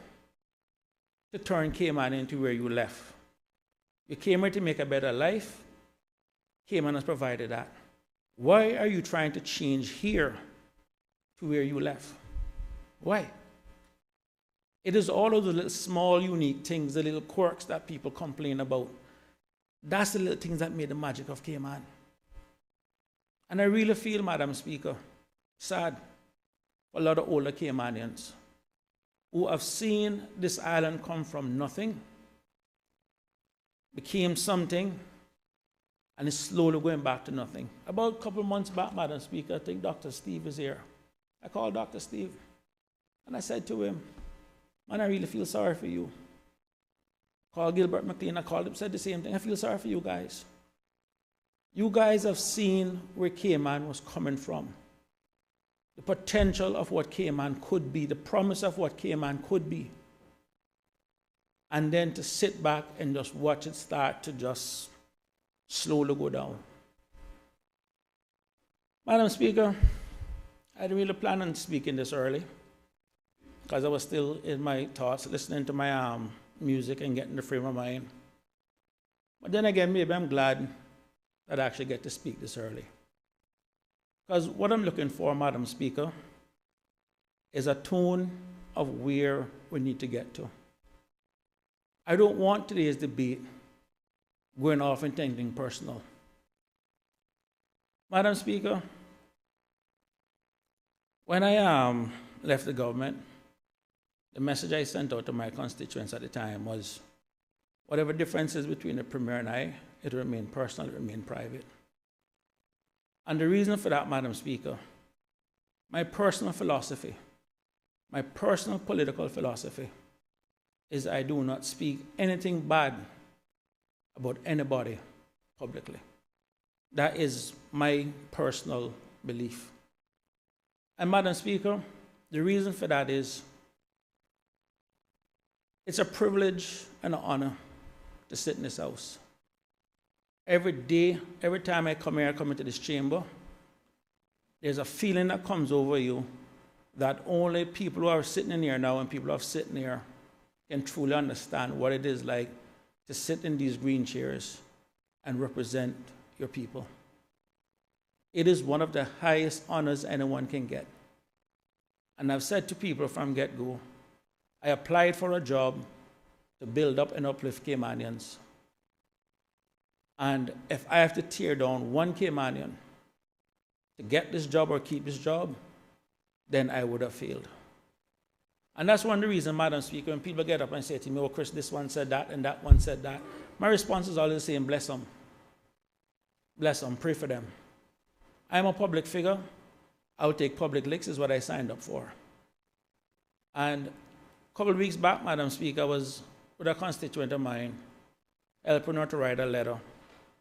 to turn Cayman into where you left. You came here to make a better life. Cayman has provided that. Why are you trying to change here to where you left? Why? It is all of the little small, unique things, the little quirks that people complain about. That's the little things that made the magic of Cayman. And I really feel, Madam Speaker, sad for a lot of older Caymanians who have seen this island come from nothing, became something, and is slowly going back to nothing. About a couple of months back, Madam Speaker, I think Dr. Steve is here. I called Dr. Steve, and I said to him, man, I really feel sorry for you. Called Gilbert McLean, I called him, said the same thing. I feel sorry for you guys. You guys have seen where Cayman was coming from. The potential of what Cayman could be, the promise of what Cayman could be. And then to sit back and just watch it start to just slowly go down. Madam Speaker, I didn't really plan on speaking this early because I was still in my thoughts, listening to my music and getting the frame of mind. But then again, maybe I'm glad that I actually get to speak this early. Because what I'm looking for, Madam Speaker, is a tone of where we need to get to. I don't want today's debate going off into anything personal. Madam Speaker, when I left the government, the message I sent out to my constituents at the time was, whatever differences between the Premier and I, it will remain personal, it will remain private. And the reason for that, Madam Speaker, my personal philosophy, my personal political philosophy, is I do not speak anything bad about anybody publicly. That is my personal belief. And Madam Speaker, the reason for that is it's a privilege and an honor to sit in this house. Every day, every time I come here, I come into this chamber, there's a feeling that comes over you that only people who are sitting in here now and people who are sitting here can truly understand what it is like to sit in these green chairs and represent your people. It is one of the highest honors anyone can get. And I've said to people from get-go, I applied for a job to build up and uplift Caymanians. And if I have to tear down one Caymanian to get this job or keep this job, then I would have failed. And that's one of the reasons, Madam Speaker, when people get up and say to me, oh, Chris, this one said that and that one said that, my response is always the same, bless them. Bless them, pray for them. I'm a public figure. I'll take public licks is what I signed up for. And a couple of weeks back, Madam Speaker, I was with a constituent of mine, helping her to write a letter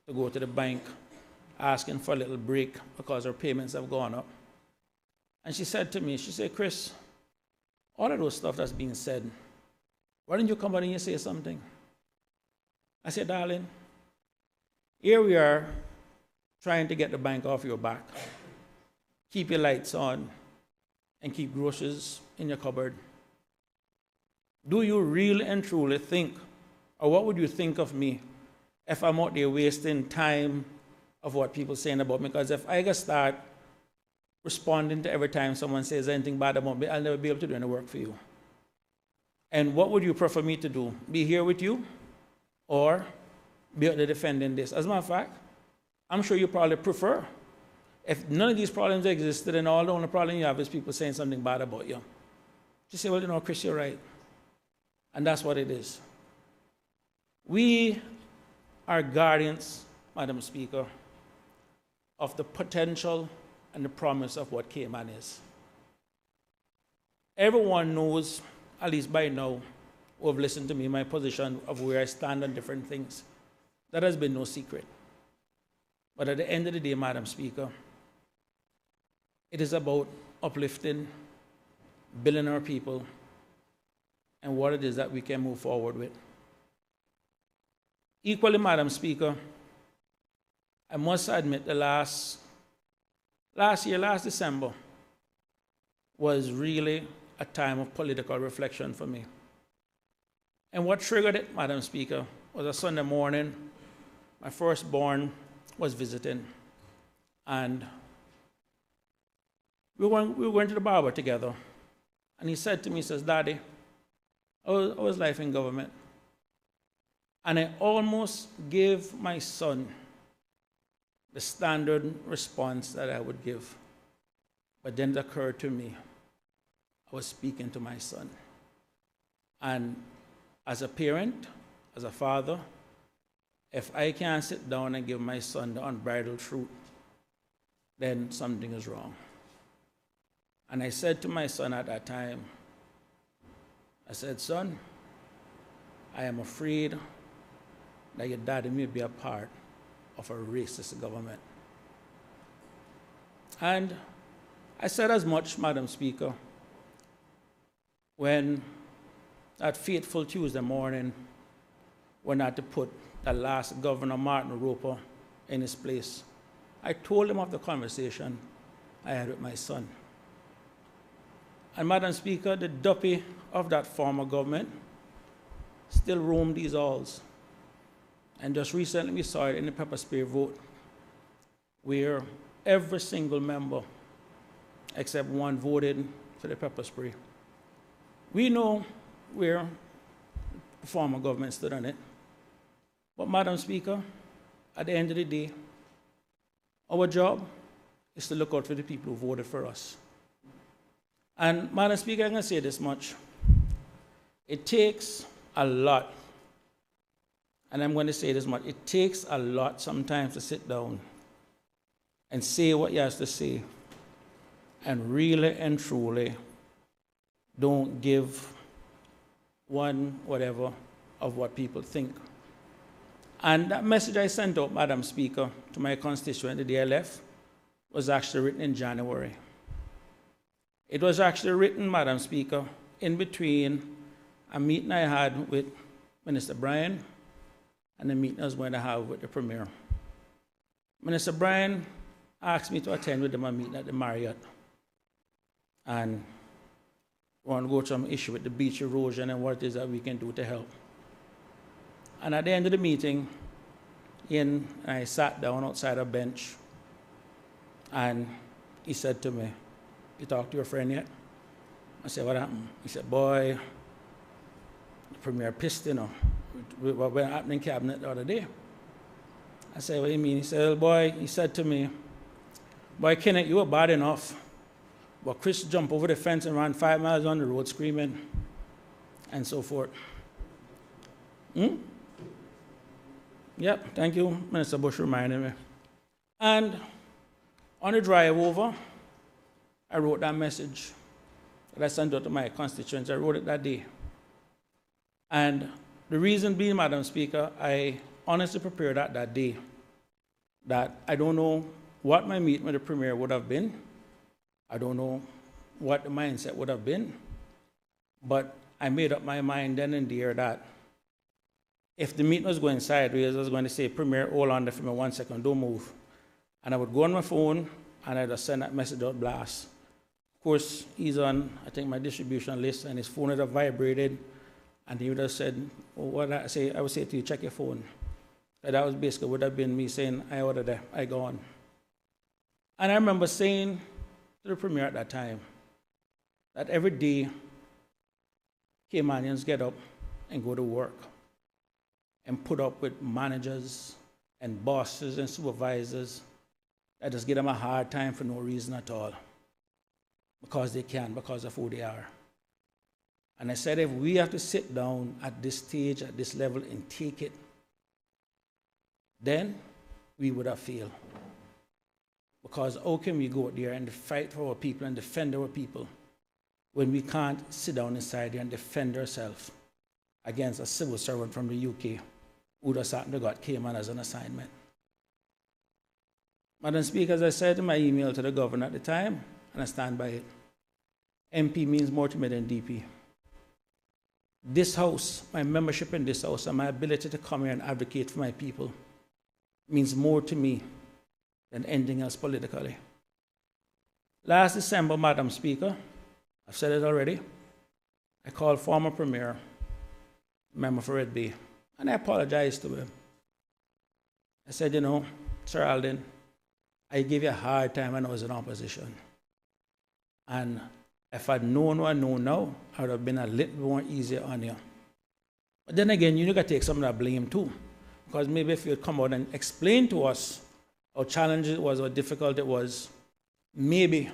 to go to the bank, asking for a little break because her payments have gone up. And she said to me, she said, Chris, all of those stuff that's being said, why didn't you come out and you say something? I said, darling, here we are trying to get the bank off your back, keep your lights on, and keep groceries in your cupboard. Do you really and truly think, or what would you think of me if I'm out there wasting time of what people are saying about me? Because if I start responding to every time someone says anything bad about me, I'll never be able to do any work for you. And what would you prefer me to do? Be here with you or be out there defending this? As a matter of fact, I'm sure you probably prefer if none of these problems existed and all the only problem you have is people saying something bad about you. Just say, well, you know, Chris, you're right. And that's what it is. We are guardians, Madam Speaker, of the potential and the promise of what Cayman is. Everyone knows, at least by now, who have listened to me, my position of where I stand on different things. That has been no secret. But at the end of the day, Madam Speaker, it is about uplifting, building our people, and what it is that we can move forward with. Equally, Madam Speaker, I must admit the last December, was really a time of political reflection for me. And what triggered it, Madam Speaker, was a Sunday morning. My firstborn was visiting, and we were going to the barber together. And he said to me, he says, Daddy, I was life in government. And I almost gave my son the standard response that I would give. But then it occurred to me, I was speaking to my son. And as a parent, as a father, if I can't sit down and give my son the unbridled truth, then something is wrong. And I said to my son at that time, I said, son, I am afraid that your daddy may be a part of a racist government. And I said as much, Madam Speaker, when that fateful Tuesday morning, when I had to put the last Governor Martin Roper in his place, I told him of the conversation I had with my son. And Madam Speaker, the duppy of that former government still roam these halls. And just recently we saw it in the pepper spray vote, where every single member, except one, voted for the pepper spray. We know where the former government stood on it. But Madam Speaker, at the end of the day, our job is to look out for the people who voted for us. And Madam Speaker, I'm going to say this much. It takes a lot, and I'm going to say this much, it takes a lot sometimes to sit down and say what you have to say, and really and truly don't give one whatever of what people think. And that message I sent out, Madam Speaker, to my constituent the day I left, was actually written in January. It was actually written, Madam Speaker, in between a meeting I had with Minister Bryan and the meeting I was going to have with the Premier. Minister Bryan asked me to attend with him a meeting at the Marriott. And we want to go through some issue with the beach erosion and what it is that we can do to help. And at the end of the meeting, I sat down outside a bench, and he said to me, "You talked to your friend yet?" I said, "What happened?" He said, "Boy, the Premier pissed, you know, with what went happening in Cabinet the other day." I said, "What do you mean?" He said, "Well, boy," he said to me, "Boy, Kenneth, you were bad enough, but Chris jumped over the fence and ran 5 miles on the road screaming," and so forth. Yep, thank you, Minister Bush, reminding me. And on the drive over, I wrote that message that I sent out to my constituents. I wrote it that day. And the reason being, Madam Speaker, I honestly prepared that day, that I don't know what my meeting with the Premier would have been. I don't know what the mindset would have been. But I made up my mind then and there that if the meeting was going sideways, I was going to say, "Premier, hold on there for me 1 second, don't move." And I would go on my phone and I'd just send that message out blast. Of course, he's on, I think, my distribution list, and his phone would have vibrated, and he would have said, "Oh, what I say?" I would say to you, "Check your phone." And that was basically would have been me saying, "I ordered that, I go on." And I remember saying to the Premier at that time that every day Caymanians get up and go to work and put up with managers and bosses and supervisors that just give them a hard time for no reason at all, because they can, because of who they are. And I said, if we have to sit down at this stage, at this level, and take it, then we would have failed. Because how can we go out there and fight for our people and defend our people when we can't sit down inside there and defend ourselves against a civil servant from the UK who just happened to got Cayman as an assignment? Madam Speaker, as I said in my email to the governor at the time, and I stand by it, MP means more to me than DP. This House, my membership in this House, and my ability to come here and advocate for my people means more to me than anything else politically. Last December, Madam Speaker, I've said it already, I called former Premier, member for Red Bay, and I apologized to him. I said, "You know, Sir Alden, I gave you a hard time when I was in opposition. And If I'd known what I know now, I would have been a little more easier on you. But then again, you got to take some of that blame too. Because maybe if you'd come out and explain to us how challenging it was, how difficult it was, maybe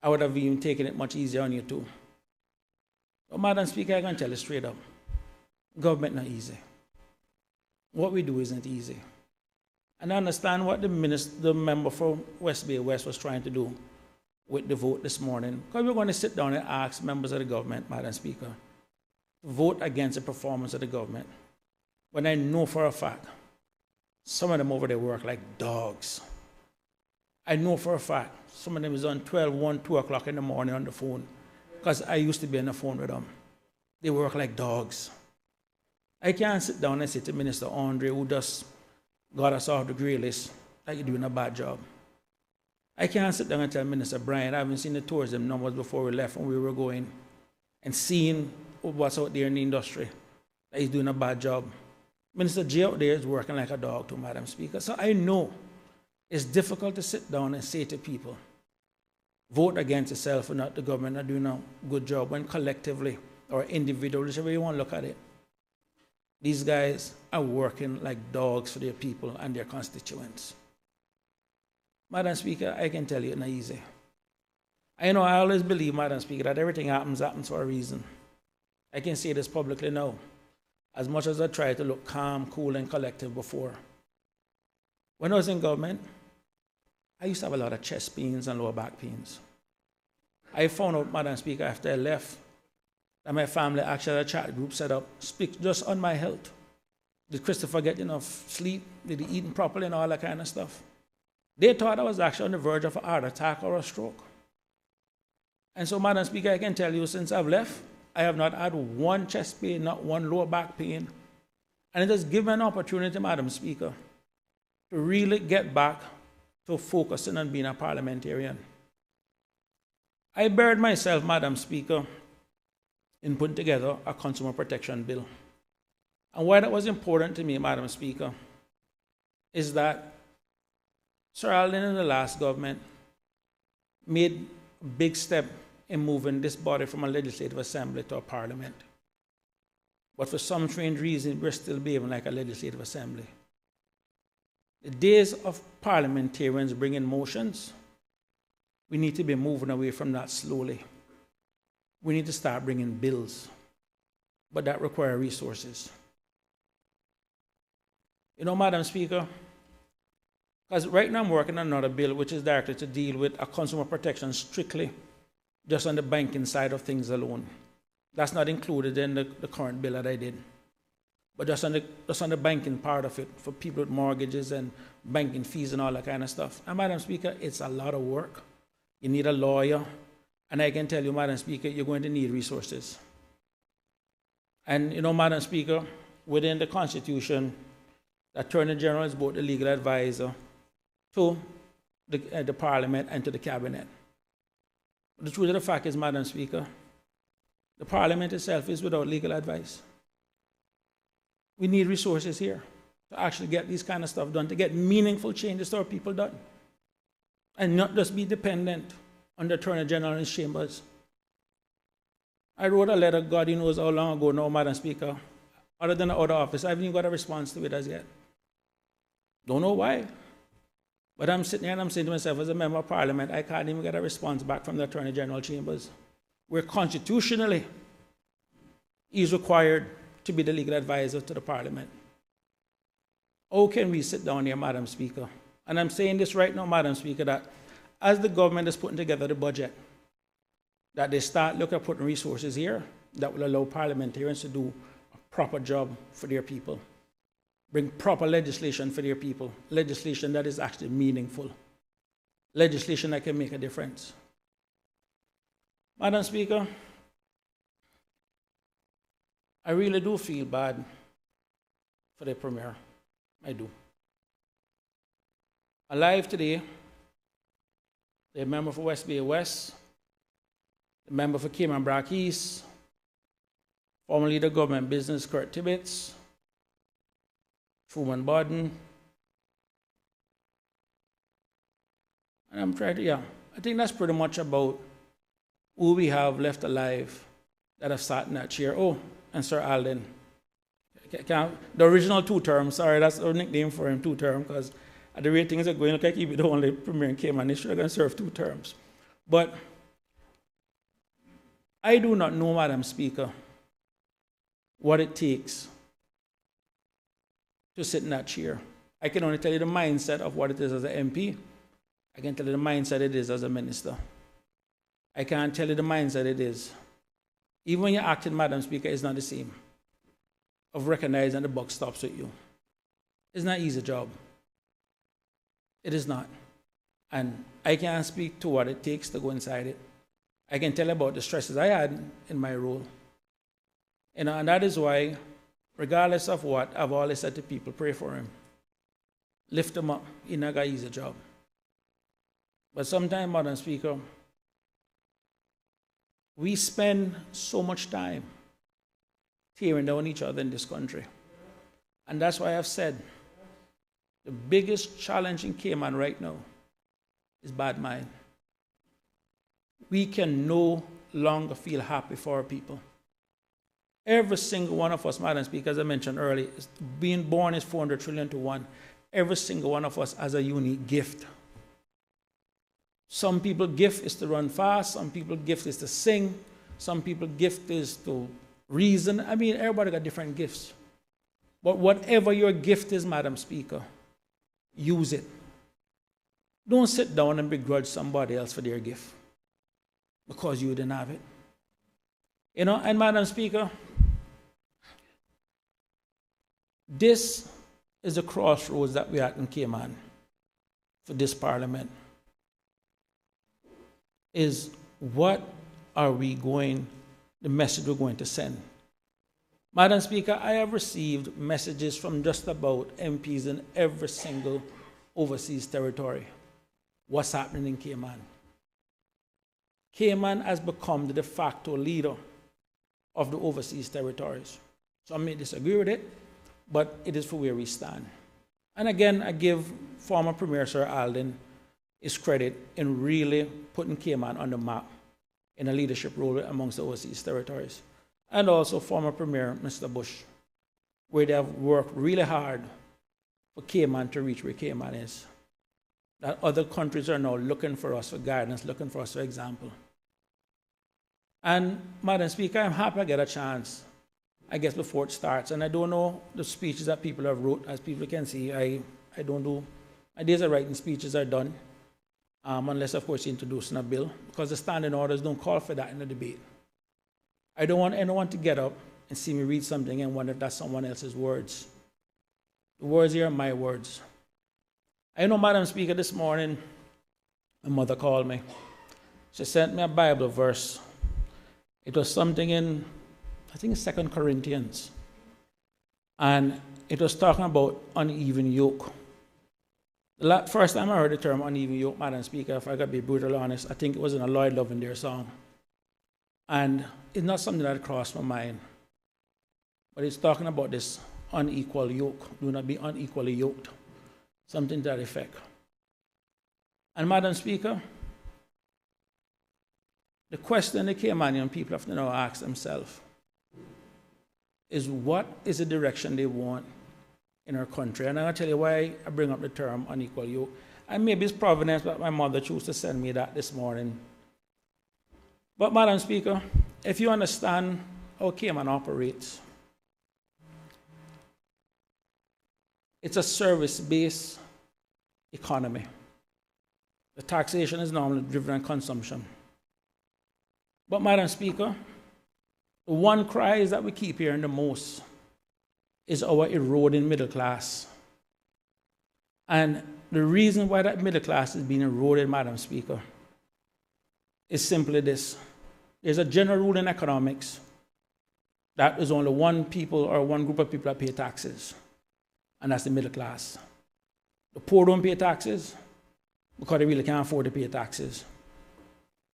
I would have even taken it much easier on you too. But Madam Speaker, I can tell you straight up, government not easy. What we do isn't easy. And I understand what the member for West Bay West was trying to do with the vote this morning. Because we're going to sit down and ask members of the government, Madam Speaker, to vote against the performance of the government. When I know for a fact, some of them over there work like dogs. I know for a fact, some of them is on 12, 1, 2 o'clock in the morning on the phone. Because I used to be on the phone with them. They work like dogs. I can't sit down and say to Minister Andre, who just got us off the grey list, that you're doing a bad job. I can't sit down and tell Minister Brian, I haven't seen the tourism numbers before we left when we were going, and seeing what's out there in the industry, that he's doing a bad job. Minister J out there is working like a dog too, Madam Speaker. So I know it's difficult to sit down and say to people, vote against yourself and not the government not doing a good job, when collectively or individually, whichever you want to look at it, these guys are working like dogs for their people and their constituents. Madam Speaker, I can tell you it's not easy. I know I always believe, Madam Speaker, that everything happens for a reason. I can say this publicly now. As much as I try to look calm, cool, and collective before. When I was in government, I used to have a lot of chest pains and lower back pains. I found out, Madam Speaker, after I left, that my family actually had a chat group set up, speak just on my health. Did Christopher get enough sleep? Did he eat properly and all that kind of stuff? They thought I was actually on the verge of a heart attack or a stroke. And so, Madam Speaker, I can tell you, since I've left, I have not had one chest pain, not one lower back pain. And it has given me an opportunity, Madam Speaker, to really get back to focusing on being a parliamentarian. I buried myself, Madam Speaker, in putting together a consumer protection bill. And why that was important to me, Madam Speaker, is that Sir Alden in the last government made a big step in moving this body from a legislative assembly to a parliament. But for some strange reason, we're still behaving like a legislative assembly. The days of parliamentarians bringing motions, we need to be moving away from that slowly. We need to start bringing bills, but that requires resources. You know, Madam Speaker, because right now I'm working on another bill which is directed to deal with a consumer protection strictly just on the banking side of things alone. That's not included in the current bill that I did. But just on the banking part of it, for people with mortgages and banking fees and all that kind of stuff. And Madam Speaker, it's a lot of work. You need a lawyer. And I can tell you, Madam Speaker, you're going to need resources. And you know, Madam Speaker, within the Constitution, the Attorney General is both the legal advisor to the Parliament and to the Cabinet. But the truth of the fact is, Madam Speaker, the Parliament itself is without legal advice. We need resources here to actually get these kind of stuff done, to get meaningful changes to our people done, and not just be dependent on the Attorney General and his chambers. I wrote a letter, God knows how long ago now, Madam Speaker, other than the other office. I haven't even got a response to it as yet. Don't know why. But I'm sitting here and I'm saying to myself, as a member of Parliament, I can't even get a response back from the Attorney General chambers, where constitutionally he's required to be the legal advisor to the Parliament. How can we sit down here, Madam Speaker? And I'm saying this right now, Madam Speaker, that as the government is putting together the budget, that they start looking at putting resources here that will allow parliamentarians to do a proper job for their people. Bring proper legislation for their people. Legislation that is actually meaningful. Legislation that can make a difference. Madam Speaker, I really do feel bad for the Premier. I do. Alive today, the member for West Bay West, the member for Cayman Brack East, formerly the government business Kurt Tibbetts, Truman Bodden. And I'm trying to, I think that's pretty much about who we have left alive that have sat in that chair. Oh, and Sir Alden. The original 2 terms, sorry, that's our nickname for him, 2 terms, because at the rate things are going, look like he'll be the only premier in Cayman. He's sure going to serve 2 terms. But I do not know, Madam Speaker, what it takes to sit in that chair. I can only tell you the mindset of what it is as an MP. I can tell you the mindset it is as a minister. I can't tell you the mindset it is. Even when you're acting, Madam Speaker, it's not the same. Of recognizing the buck stops with you. It's not an easy job. It is not. And I can't speak to what it takes to go inside it. I can tell about the stresses I had in my role. And that is why, regardless of what, I've always said to people, pray for him. Lift him up. He's not got an easy job. But sometimes, Madam Speaker, we spend so much time tearing down each other in this country. And that's why I've said the biggest challenge in Cayman right now is bad mind. We can no longer feel happy for our people. Every single one of us, Madam Speaker, as I mentioned earlier, being born is 400 trillion to 1. Every single one of us has a unique gift. Some people's gift is to run fast. Some people's gift is to sing. Some people's gift is to reason. I mean, everybody got different gifts. But whatever your gift is, Madam Speaker, use it. Don't sit down and begrudge somebody else for their gift because you didn't have it. You know, and Madam Speaker, this is the crossroads that we're at in Cayman for this parliament. Is what are we going, the message we're going to send. Madam Speaker, I have received messages from just about MPs in every single overseas territory. What's happening in Cayman? Cayman has become the de facto leader of the overseas territories. Some may disagree with it, but it is for where we stand. And again, I give former Premier Sir Alden his credit in really putting Cayman on the map in a leadership role amongst the overseas territories. And also former Premier Mr. Bush, where they have worked really hard for Cayman to reach where Cayman is. That other countries are now looking for us for guidance, looking for us for example. And Madam Speaker, I'm happy I get a chance, I guess, before it starts. And I don't know the speeches that people have wrote. As people can see, I don't do, my days of writing speeches are done. Unless, of course, introducing a bill, because the standing orders don't call for that in the debate. I don't want anyone to get up and see me read something and wonder if that's someone else's words. The words here are my words. I know, Madam Speaker, this morning, my mother called me. She sent me a Bible verse. It was something in, I think, 2 Corinthians. And it was talking about uneven yoke. The first time I heard the term uneven yoke, Madam Speaker, if I got to be brutally honest, I think it was in a Lloyd Lavender song. And it's not something that crossed my mind. But it's talking about this unequal yoke. Do not be unequally yoked. Something to that effect. And Madam Speaker, the question the Caymanian people have to now ask themselves is, what is the direction they want in our country? And I'll tell you why I bring up the term unequal yoke. And maybe it's providence that my mother chose to send me that this morning. But Madam Speaker, if you understand how Cayman operates, it's a service-based economy. The taxation is normally driven on consumption. But Madam Speaker, the one cry that we keep hearing the most is our eroding middle class. And the reason why that middle class is being eroded, Madam Speaker, is simply this. There's a general rule in economics that there's only one people or one group of people that pay taxes, and that's the middle class. The poor don't pay taxes because they really can't afford to pay taxes.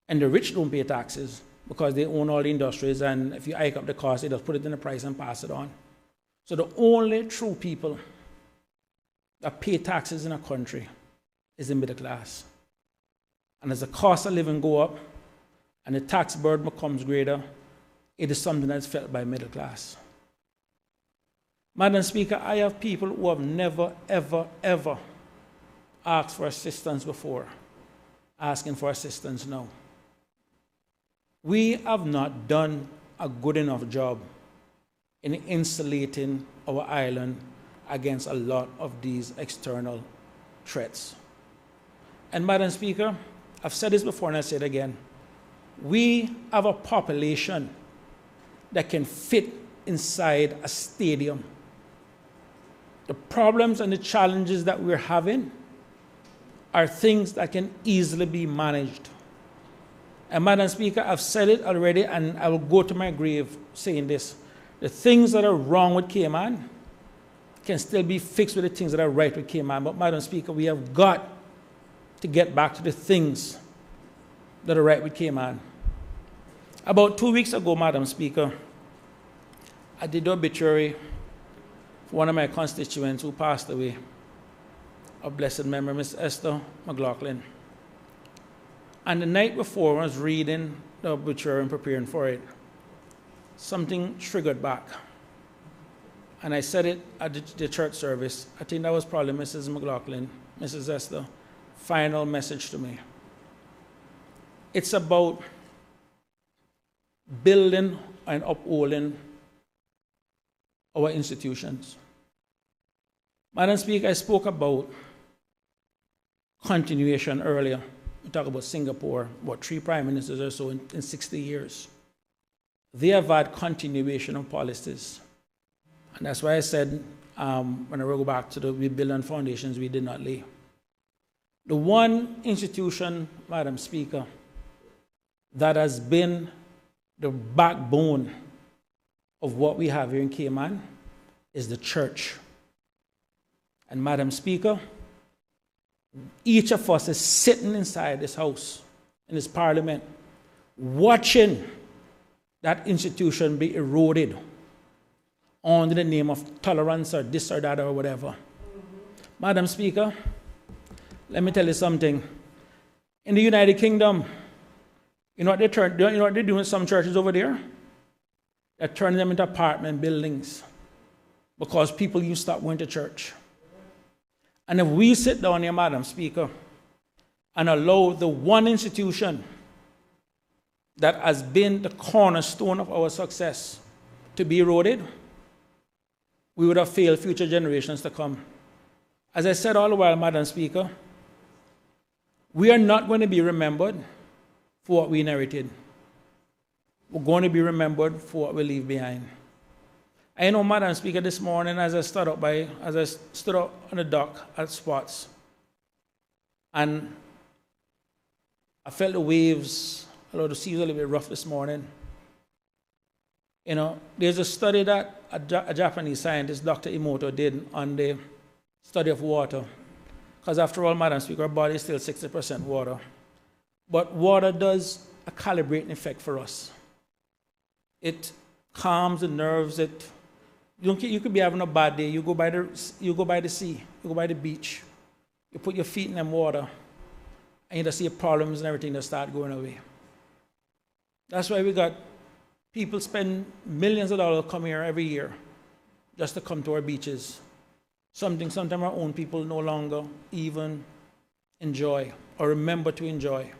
And the rich don't pay taxes because they own all the industries, and if you hike up the cost, they just put it in the price and pass it on. So the only true people that pay taxes in a country is the middle class. And as the cost of living go up, and the tax burden becomes greater, it is something that's felt by middle class. Madam Speaker, I have people who have never, ever, ever asked for assistance before, asking for assistance now. We have not done a good enough job in insulating our island against a lot of these external threats. And Madam Speaker, I've said this before and I'll say it again. We have a population that can fit inside a stadium. The problems and the challenges that we're having are things that can easily be managed. And Madam Speaker, I've said it already, and I will go to my grave saying this. The things that are wrong with Cayman can still be fixed with the things that are right with Cayman. But Madam Speaker, we have got to get back to the things that are right with Cayman. About 2 weeks ago, Madam Speaker, I did the obituary for one of my constituents who passed away, of blessed memory, Miss Esther McLaughlin. And the night before, I was reading the obituary and preparing for it. Something triggered back. And I said it at the church service. I think that was probably Mrs. McLaughlin, Mrs. Esther, final message to me. It's about building and upholding our institutions. Madam Speaker, I spoke about continuation earlier. We talked about Singapore, about 3 prime ministers or so in 60 years. They have had continuation of policies. And that's why I said, when I go back to the we build on foundations we did not lay. The one institution, Madam Speaker, that has been the backbone of what we have here in Cayman is the church. And Madam Speaker, each of us is sitting inside this house, in this parliament, watching that institution be eroded under the name of tolerance or this or that or whatever. Madam Speaker, let me tell you something. In the United Kingdom, you know what they're doing with some churches over there? They're turning them into apartment buildings because people used to stop going to church. And if we sit down here, Madam Speaker, and allow the one institution that has been the cornerstone of our success to be eroded, we would have failed future generations to come. As I said all the while, Madam Speaker, we are not going to be remembered for what we inherited. We're going to be remembered for what we leave behind. I know, Madam Speaker, this morning as I stood up on the dock at Spots, and I felt the waves, although the sea was a little bit rough this morning. You know, there's a study that a Japanese scientist, Dr. Emoto, did on the study of water. Because after all, Madam Speaker, our body is still 60% water. But water does a calibrating effect for us. It calms the nerves. You could be having a bad day. You go by the sea, you go by the beach. You put your feet in them water, and you just see problems and everything that start going away. That's why we got people spend millions of dollars come here every year just to come to our beaches. Sometimes our own people no longer even enjoy or remember to enjoy.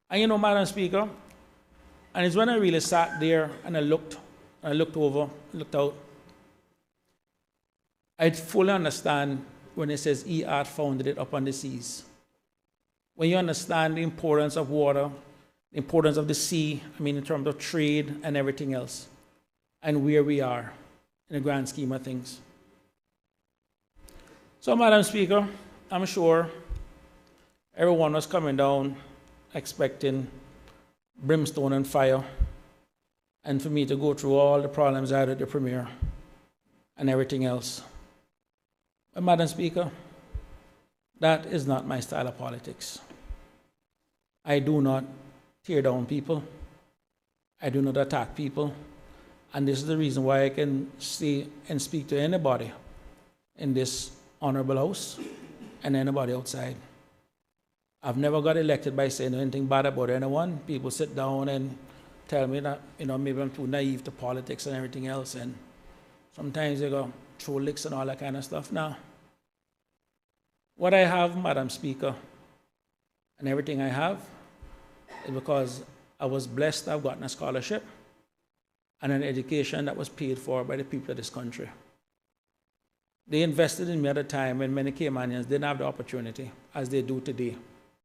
And you know, Madam Speaker, and it's when I really sat there and I looked out, I fully understand when it says he hath founded it upon the seas. When you understand the importance of water, the importance of the sea, in terms of trade and everything else, and where we are in the grand scheme of things. So, Madam Speaker, I'm sure everyone was coming down expecting brimstone and fire, and for me to go through all the problems I had at the premiere and everything else. But, Madam Speaker, that is not my style of politics. I do not tear down people. I do not attack people. And this is the reason why I can see and speak to anybody in this honorable house and anybody outside. I've never got elected by saying anything bad about anyone. People sit down and tell me that, maybe I'm too naive to politics and everything else, and sometimes they go throw licks and all that kind of stuff. Now, what I have, Madam Speaker, and everything I have, is because I was blessed to have gotten a scholarship and an education that was paid for by the people of this country. They invested in me at a time when many Caymanians didn't have the opportunity, as they do today,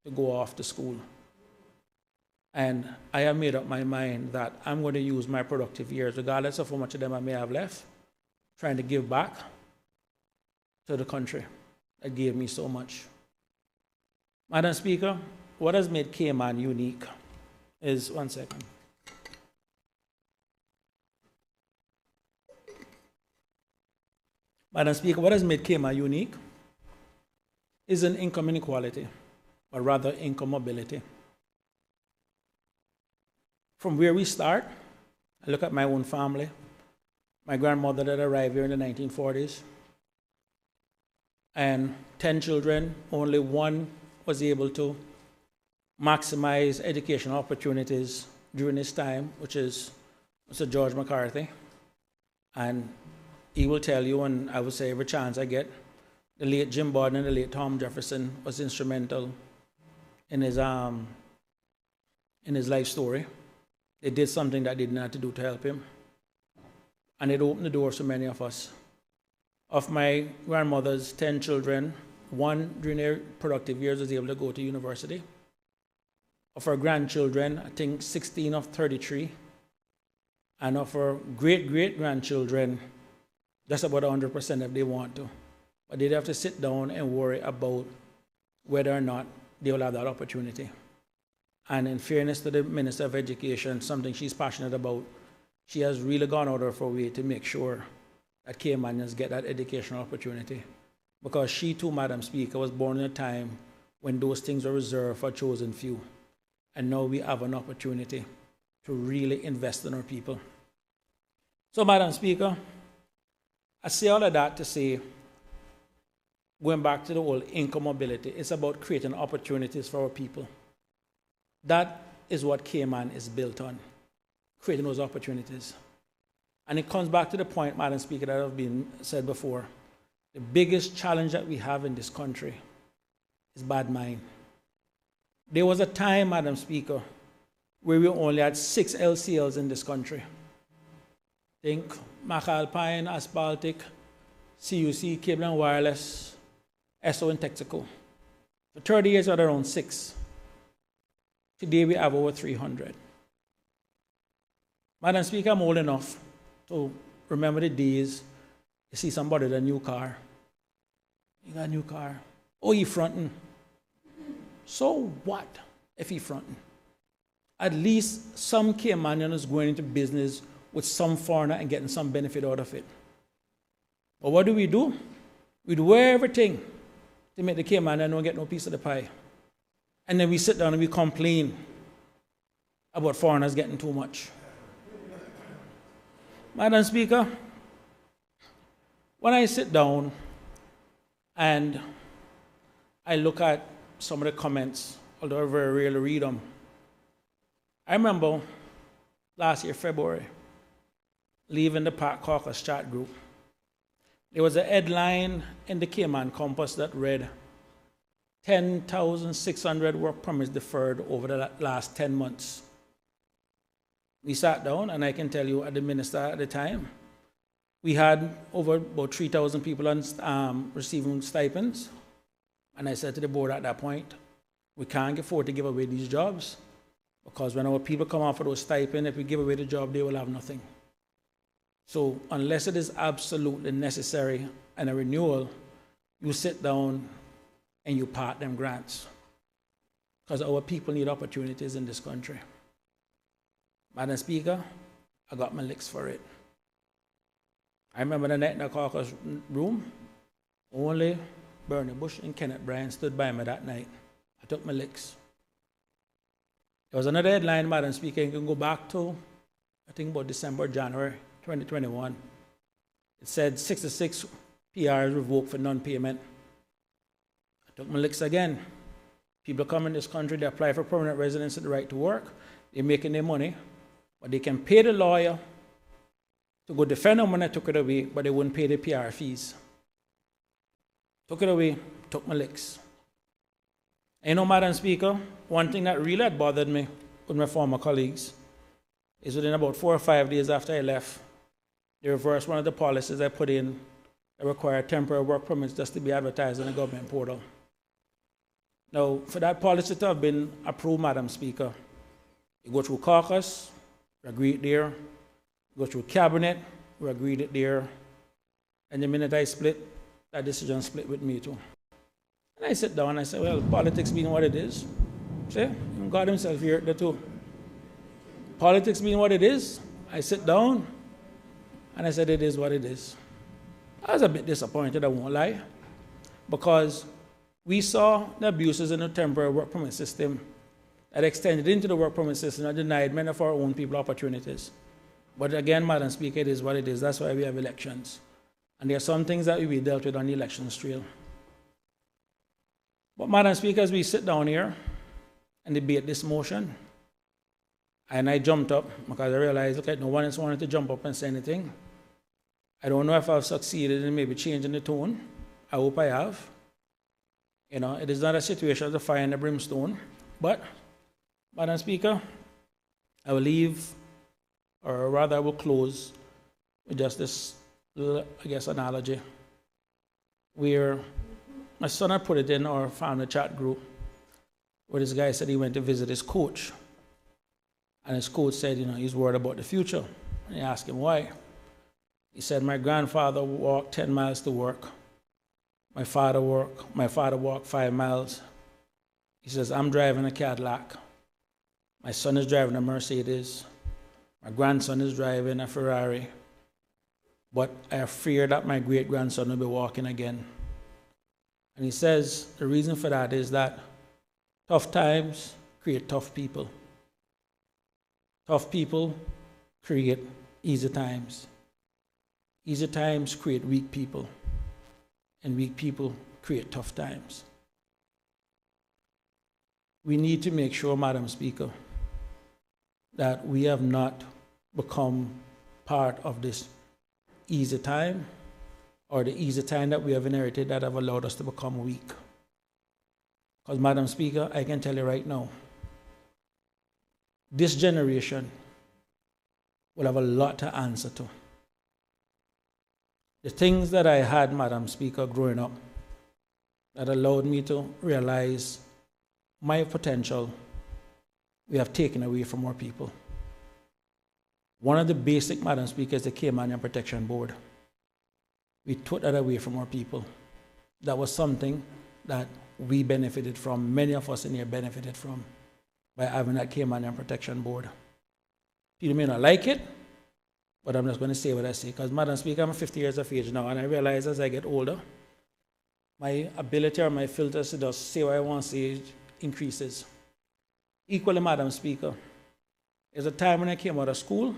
to go off to school. And I have made up my mind that I'm going to use my productive years, regardless of how much of them I may have left, trying to give back to the country that gave me so much. Madam Speaker, what has made Cayman unique is, one second. Madam Speaker, what has made Cayman unique isn't income inequality, but rather income mobility. From where we start, I look at my own family. My grandmother that arrived here in the 1940s, and 10 children, only one was able to maximize educational opportunities during his time, which is Mr. George McCarthy. And he will tell you, and I would say every chance I get, the late Jim Borden and the late Tom Jefferson was instrumental in his life story. They did something that they didn't have to do to help him. And it opened the doors to many of us. Of my grandmother's 10 children, one during their productive years was able to go to university. Of her grandchildren, I think 16 of 33. And of her great-great-grandchildren, just about 100% if they want to. But they'd have to sit down and worry about whether or not they will have that opportunity. And in fairness to the Minister of Education, something she's passionate about, she has really gone out of her way to make sure that Caymanians get that educational opportunity. Because she too, Madam Speaker, was born in a time when those things were reserved for a chosen few. And now we have an opportunity to really invest in our people. So, Madam Speaker, I say all of that to say, going back to the whole income mobility, it's about creating opportunities for our people. That is what Cayman is built on, creating those opportunities. And it comes back to the point, Madam Speaker, that have been said before. The biggest challenge that we have in this country is bad mind. There was a time, Madam Speaker, where we only had 6 LCLs in this country. Think McAlpine, Asphaltic, CUC, Cable and Wireless, ESO and Texaco. For 30 years, we had around 6. Today, we have over 300. Madam Speaker, I'm old enough to remember the days you see somebody with a new car. You got a new car. Oh, he fronting. So what if he fronting? At least some Caymanian is going into business with some foreigner and getting some benefit out of it. But what do? We do everything to make the Caymanian don't get no piece of the pie. And then we sit down and we complain about foreigners getting too much. Madam Speaker, when I sit down and I look at some of the comments, although I very rarely read them, I remember last year, February, leaving the Park Caucus chat group. There was a headline in the Cayman Compass that read, 10,600 work permits deferred over the last 10 months. We sat down, and I can tell you, at the minister at the time, we had over about 3,000 people on, receiving stipends. And I said to the board at that point, we can't afford to give away these jobs, because when our people come out for those stipends, if we give away the job, they will have nothing. So unless it is absolutely necessary and a renewal, you sit down and you part them grants, because our people need opportunities in this country. Madam Speaker, I got my licks for it. I remember the night in the caucus room, only Bernie Bush and Kenneth Bryan stood by me that night. I took my licks. There was another headline, Madam Speaker, you can go back to, I think about December, January 2021. It said 66 PRs revoked for non-payment. I took my licks again. People come in this country, they apply for permanent residency, the right to work, they're making their money, but they can pay the lawyer to go defend them when I took it away, but they wouldn't pay the PR fees. Took it away, took my licks. And you know, Madam Speaker, one thing that really had bothered me with my former colleagues is within about 4 or 5 days after I left, they reversed one of the policies I put in that required temporary work permits just to be advertised on the government portal. Now, for that policy to have been approved, Madam Speaker, you go through caucus, we agreed there, you go through cabinet, we agreed it there, and the minute I split, that decision split with me too. And I sit down and I say, well, politics being what it is, see, God himself here there too. Politics being what it is, I sit down and I said, it is what it is. I was a bit disappointed, I won't lie, because we saw the abuses in the temporary work permit system that extended into the work permit system and denied many of our own people opportunities. But again, Madam Speaker, it is what it is. That's why we have elections. And there are some things that we dealt with on the elections trail. But Madam Speaker, as we sit down here and debate this motion, and I jumped up because I realized, okay, no one else wanted to jump up and say anything. I don't know if I've succeeded in maybe changing the tone. I hope I have. You know, it is not a situation of the fire and the brimstone. But, Madam Speaker, I will leave, or rather I will close with just this little, I guess, analogy, where my son had put it in our family chat group, where this guy said he went to visit his coach. And his coach said, you know, he's worried about the future. And he asked him why. He said, my grandfather walked 10 miles to work. My father walked 5 miles. He says, I'm driving a Cadillac. My son is driving a Mercedes. My grandson is driving a Ferrari. But I fear that my great-grandson will be walking again. And he says, the reason for that is that tough times create tough people. Tough people create easy times. Easy times create weak people. And weak people create tough times. We need to make sure, Madam Speaker, that we have not become part of this easy time or the easy time that we have inherited that have allowed us to become weak. Because, Madam Speaker, I can tell you right now, this generation will have a lot to answer to. The things that I had, Madam Speaker, growing up, that allowed me to realize my potential, we have taken away from our people. One of the basic, Madam Speaker, is the Cayman Protection Board. We took that away from our people. That was something that we benefited from, many of us in here benefited from, by having that Cayman Protection Board. People may not like it, but I'm just going to say what I say. Because, Madam Speaker, I'm 50 years of age now, and I realize as I get older, my ability or my filters to just say what I want to say increases. Equally, Madam Speaker, there's a time when I came out of school,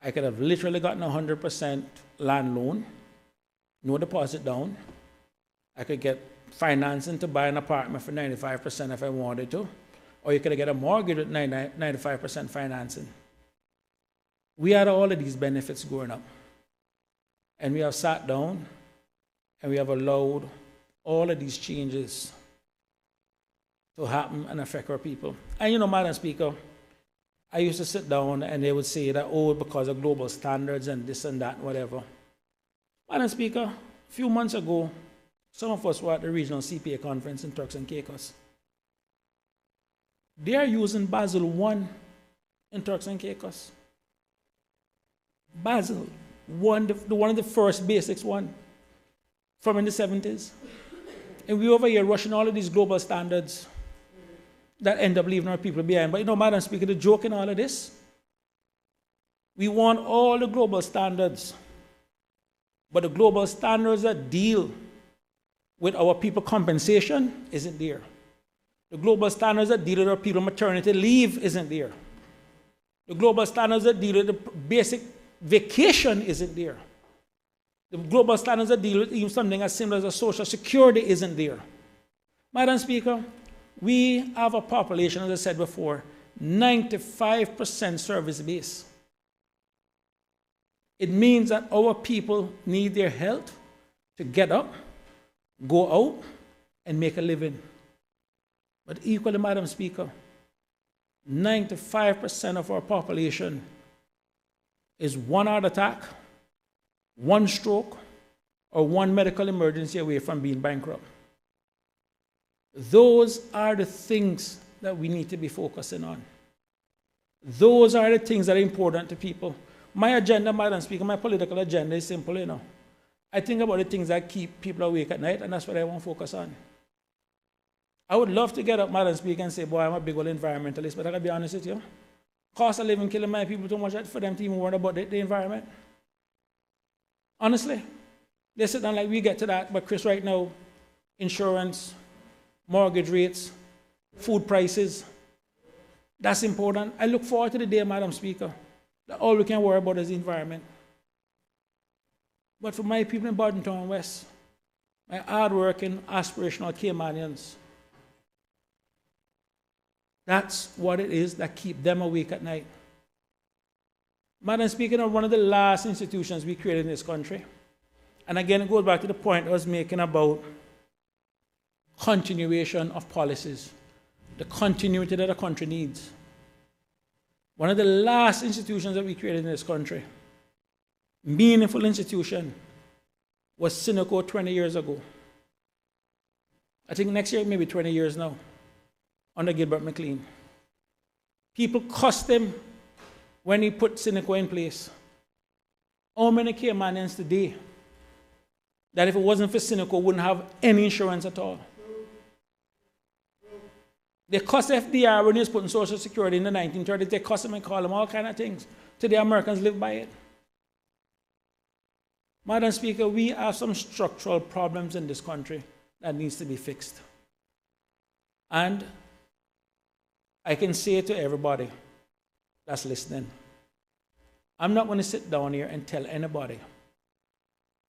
I could have literally gotten a 100% land loan, no deposit down. I could get financing to buy an apartment for 95% if I wanted to, or you could get a mortgage with 95% financing. We had all of these benefits growing up. And we have sat down and we have allowed all of these changes to happen and affect our people. And you know, Madam Speaker, I used to sit down and they would say that, oh, because of global standards and this and that, whatever. Madam Speaker, a few months ago, some of us were at the regional CPA conference in Turks and Caicos. They are using Basel I in Turks and Caicos. Basel I, one of the first basics one from in the 70s. And we over here rushing all of these global standards that end up leaving our people behind. But you know, Madam Speaker, the joke in all of this, we want all the global standards, but the global standards that deal with our people compensation isn't there. The global standards that deal with our people maternity leave isn't there. The global standards that deal with the basic vacation isn't there. The global standards that deal with even something as simple as a social security isn't there. Madam Speaker, We have a population, as I said before, 95% service-based. It means that our people need their health to get up, go out, and make a living. But equally, Madam Speaker, 95% of our population is one heart attack, one stroke, or one medical emergency away from being bankrupt. Those are the things that we need to be focusing on. Those are the things that are important to people. My agenda, Madam Speaker, my political agenda is simple, you know. I think about the things that keep people awake at night, and that's what I want to focus on. I would love to get up, Madam Speaker, and say, boy, I'm a big old environmentalist, but I gotta be honest with you. Cost of living killing my people too much for them to even worry about the environment. Honestly, they sit down like we get to that, but Chris, right now, insurance, mortgage rates, food prices, that's important. I look forward to the day, Madam Speaker, that all we can worry about is the environment. But for my people in Bordentown West, my hard-working, aspirational Caymanians, that's what it is that keep them awake at night. Madam Speaker, one of the last institutions we created in this country, and again, it goes back to the point I was making about continuation of policies, the continuity that the country needs. One of the last institutions that we created in this country, meaningful institution, was Synaco 20 years ago. I think next year, maybe 20 years now, under Gilbert McLean. People cussed him when he put Synaco in place. How many Caymanians today that if it wasn't for Synaco wouldn't have any insurance at all? They cussed FDR when he was putting Social Security in the 1930s. They cussed him and called him all kinds of things. Today, Americans live by it. Madam Speaker, we have some structural problems in this country that needs to be fixed. And I can say to everybody that's listening, I'm not going to sit down here and tell anybody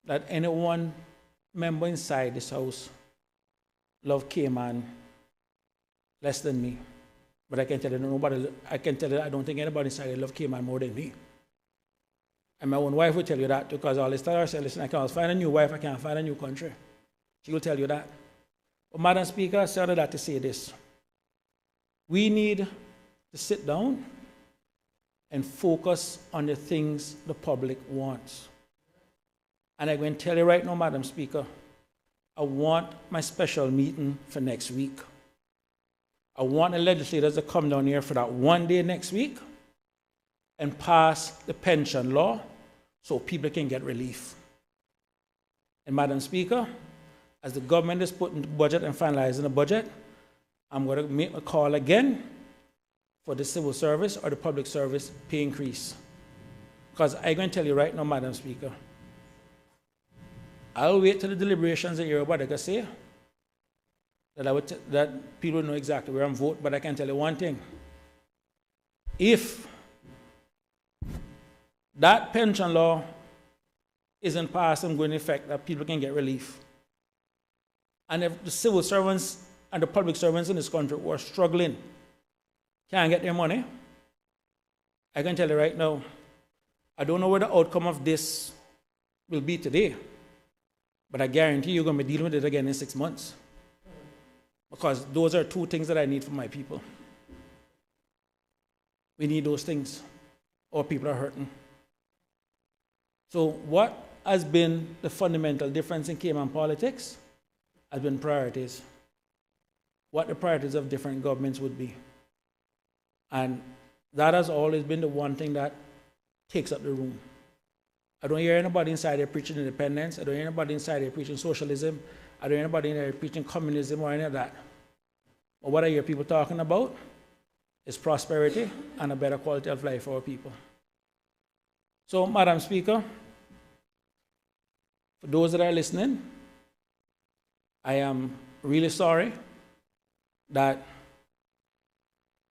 that any one member inside this house love Cayman less than me. But I can tell you I can tell you I don't think anybody inside here love Cayman more than me. And my own wife will tell you that, because all this time I say, listen, I can't find a new wife, I can't find a new country. She will tell you that. But Madam Speaker, I said that to say this. We need to sit down and focus on the things the public wants. And I'm going to tell you right now, Madam Speaker, I want my special meeting for next week. I want the legislators to come down here for that one day next week and pass the pension law so people can get relief. And Madam Speaker, as the government is putting the budget and finalizing the budget, I'm going to make a call again for the civil service or the public service pay increase. Because I'm going to tell you right now, Madam Speaker, I'll wait till the deliberations and hear what I can say, that people know exactly where I'm voting, but I can tell you one thing. If that pension law isn't passed and going into effect, that people can get relief, and if the civil servants and the public servants in this country who are struggling can't get their money, I can tell you right now, I don't know what the outcome of this will be today, but I guarantee you're going to be dealing with it again in 6 months. Because those are two things that I need for my people. We need those things, or people are hurting. So what has been the fundamental difference in Cayman politics has been priorities. What the priorities of different governments would be. And that has always been the one thing that takes up the room. I don't hear anybody inside there preaching independence. I don't hear anybody inside there preaching socialism. I don't hear anybody in there preaching communism or any of that. But what I hear people talking about is prosperity and a better quality of life for our people. So, Madam Speaker, for those that are listening, I am really sorry that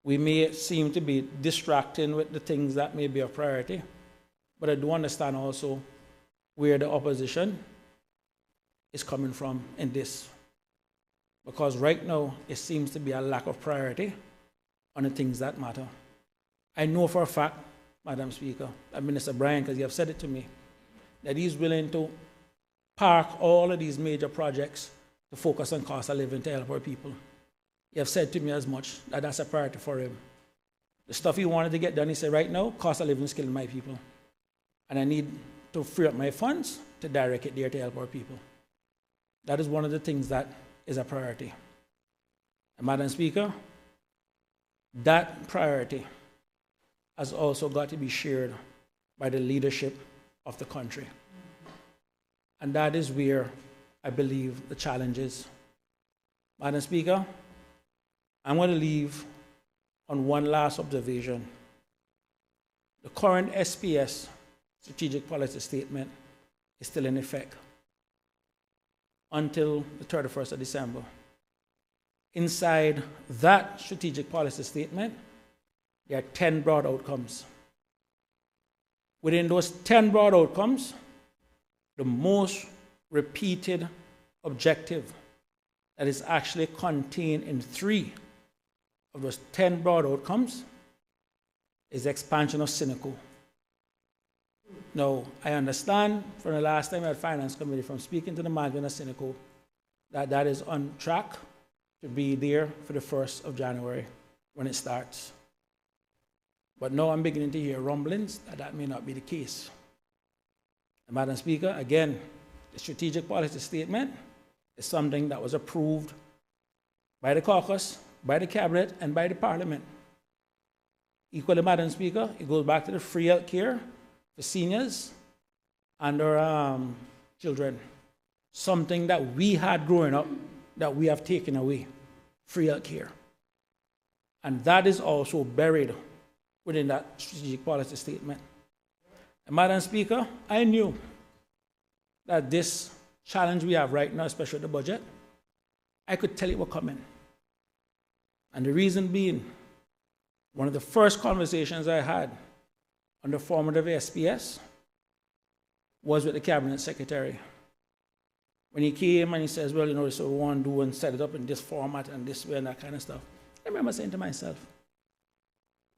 we may seem to be distracting with the things that may be a priority, but I do understand also where the opposition is coming from in this. because right now it seems to be a lack of priority on the things that matter. I know for a fact, Madam Speaker, and Minister Bryan, because you have said it to me, that he's willing to park all of these major projects to focus on cost of living to help our people. You have said to me as much that that's a priority for him. The stuff he wanted to get done, he said, right now, cost of living is killing my people. And I need to free up my funds to direct it there to help our people. That is one of the things that is a priority. And Madam Speaker, that priority has also got to be shared by the leadership of the country. And that is where I believe the challenge is. Madam Speaker, I'm going to leave on one last observation. The current SPS, Strategic Policy Statement, is still in effect until the 31st of December. Inside that Strategic Policy Statement, there are 10 broad outcomes. Within those 10 broad outcomes, the most repeated objective that is actually contained in 3 of those 10 broad outcomes is the expansion of Cineco. Now, I understand from the last time I had Finance Committee, from speaking to the management of Cineco, that that is on track to be there for the 1st of January when it starts. But now I'm beginning to hear rumblings that that may not be the case. And Madam Speaker, again, the Strategic Policy Statement is something that was approved by the caucus, by the cabinet, and by the parliament. Equally, Madam Speaker, it goes back to the free health care for seniors and our children. Something that we had growing up that we have taken away, free health care. And that is also buried within that Strategic Policy Statement. And Madam Speaker, I knew that this challenge we have right now, especially the budget, I could tell it was coming. And the reason being, one of the first conversations I had on the formative SPS was with the Cabinet Secretary. When he came and he says, well, you know, so we want to do and set it up in this format and this way and that kind of stuff. I remember saying to myself,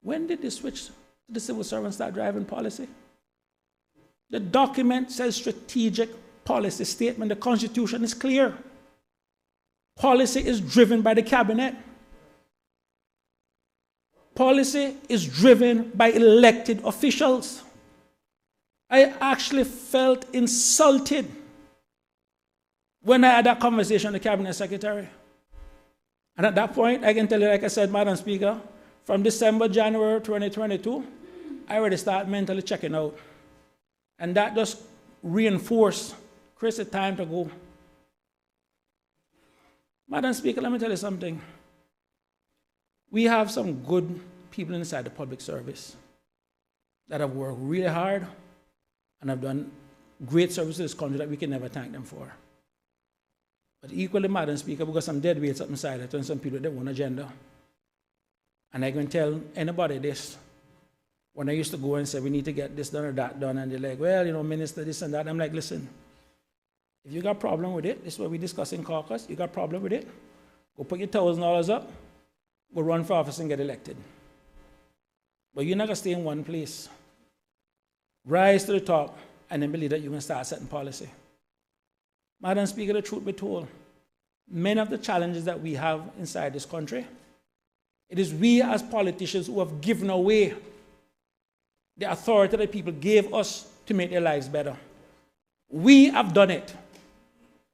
when did they switch to the civil servants start driving policy? The document says Strategic Policy Statement. The Constitution is clear. Policy is driven by the Cabinet. Policy is driven by elected officials. I actually felt insulted when I had that conversation with the Cabinet Secretary. And at that point, I can tell you, like I said, Madam Speaker, from December, January 2022, I already started mentally checking out. And that just reinforced, Chris, it's time to go. Madam Speaker, let me tell you something. We have some good people inside the public service that have worked really hard and have done great service to this country that we can never thank them for. But equally, Madam Speaker, because some dead weights up inside it and some people that want agenda. And I can tell anybody this. When I used to go and say, we need to get this done or that done, and they're like, well, you know, Minister, this and that. I'm like, listen, if you got a problem with it, this is what we discuss in caucus, you got a problem with it, go put your $1,000 up, go run for office and get elected. But you're not going to stay in one place. Rise to the top and then believe that you can start setting policy. Madam Speaker, the truth be told, many of the challenges that we have inside this country, it is we as politicians who have given away the authority that people gave us to make their lives better. We have done it.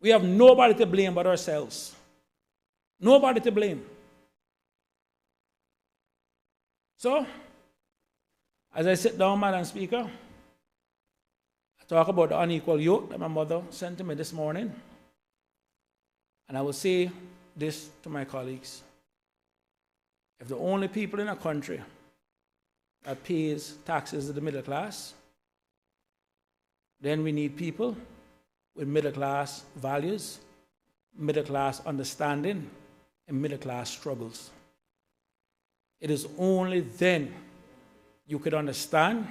We have nobody to blame but ourselves. Nobody to blame. So, as I sit down, Madam Speaker, I talk about the unequal yoke that my mother sent to me this morning. And I will say this to my colleagues. If the only people in a country that pays taxes to the middle class, then we need people with middle class values, middle class understanding, and middle class struggles. It is only then you could understand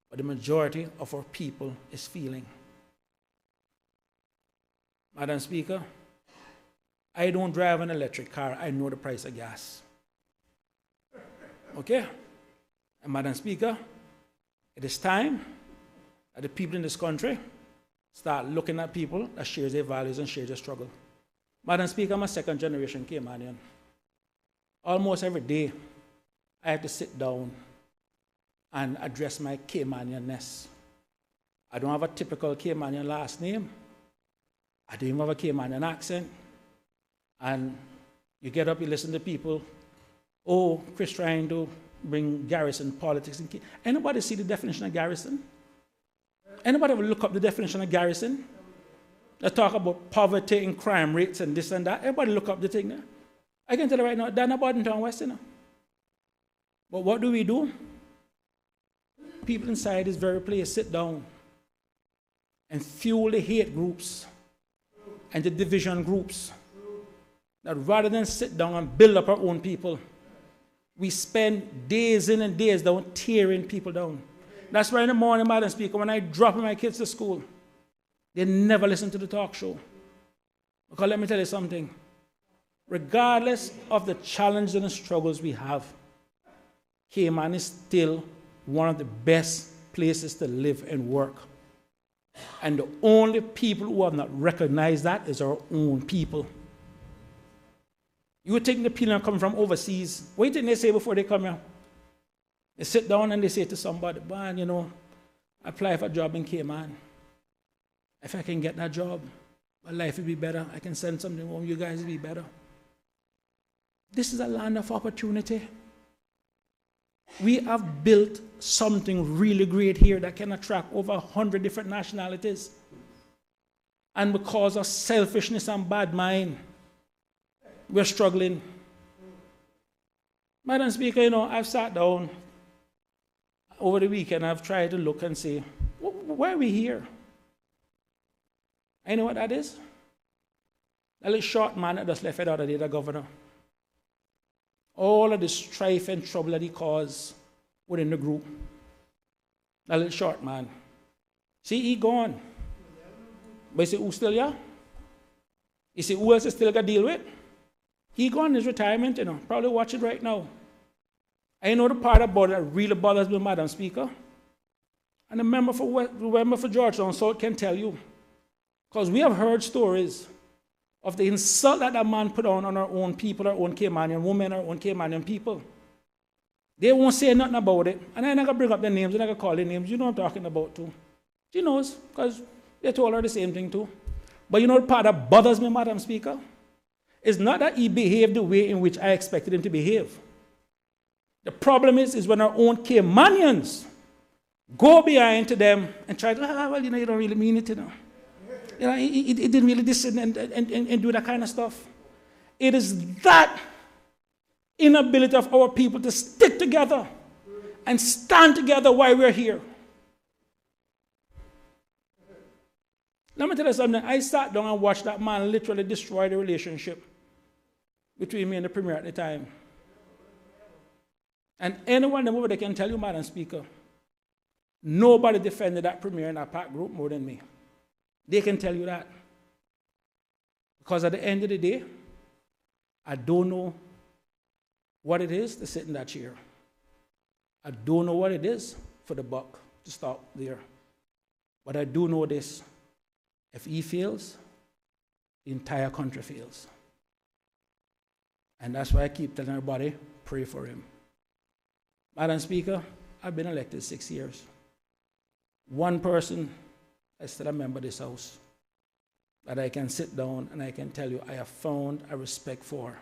what the majority of our people is feeling. Madam Speaker, I don't drive an electric car. I know the price of gas. Okay? And Madam Speaker, it is time that the people in this country start looking at people that share their values and share their struggle. Madam Speaker, I'm a second generation Caymanian. Almost every day, I have to sit down and address my Caymanianness. I don't have a typical Caymanian last name. I don't even have a Caymanian accent. And you get up, you listen to people, oh, Chris trying to bring garrison politics in Cayman. Anybody see the definition of garrison? Anybody ever look up the definition of garrison? They talk about poverty and crime rates and this and that. Everybody look up the thing there. I can tell you right now, they're not about in town West, you know. But what do? People inside this very place sit down and fuel the hate groups and the division groups. That rather than sit down and build up our own people, we spend days in and days down tearing people down. That's why in the morning, Madam Speaker, when I drop my kids to school, they never listen to the talk show. Because let me tell you something. Regardless of the challenges and the struggles we have, Cayman is still one of the best places to live and work. And the only people who have not recognized that is our own people. You would think the people come from overseas. What do you think they say before they come here? They sit down and they say to somebody, man, you know, apply for a job in Cayman. If I can get that job, my life will be better. I can send something home, you guys will be better. This is a land of opportunity. We have built something really great here that can attract over 100 different nationalities. And because of selfishness and bad mind, we're struggling. Madam Speaker, you know, I've sat down over the weekend, I've tried to look and say, why are we here? I know what that is. A little short man that just left it out of the governor. All of the strife and trouble that he caused within the group. That little short man. See, he gone. But you see, who's still here? You see, who else is still got to deal with? He gone in his retirement, you know. Probably watch it right now. I know the part about it that really bothers me, Madam Speaker. And the member for Georgetown South can tell you. Because we have heard stories of the insult that man put on our own people, our own Caymanian women, our own Caymanian people. They won't say nothing about it. And I'm not going to bring up their names, I'm not going to call their names. You know what I'm talking about too. She knows, because they told her the same thing too. But you know the part that bothers me, Madam Speaker? It's not that he behaved the way in which I expected him to behave. The problem is when our own Caymanians go behind to them and try to, well, you know, you don't really mean it, you know. You know, he didn't really listen and do that kind of stuff. It is that inability of our people to stick together and stand together while we're here. Let me tell you something. I sat down and watched that man literally destroy the relationship between me and the Premier at the time. And anyone over there can tell you, Madam Speaker, nobody defended that Premier in that PAC group more than me. They can tell you that. Because at the end of the day, I don't know what it is to sit in that chair. I don't know what it is for the buck to stop there. But I do know this. If he fails, the entire country fails. And that's why I keep telling everybody, pray for him. Madam Speaker, I've been elected 6 years. One person is still a member of this House that I can sit down and I can tell you I have found a respect for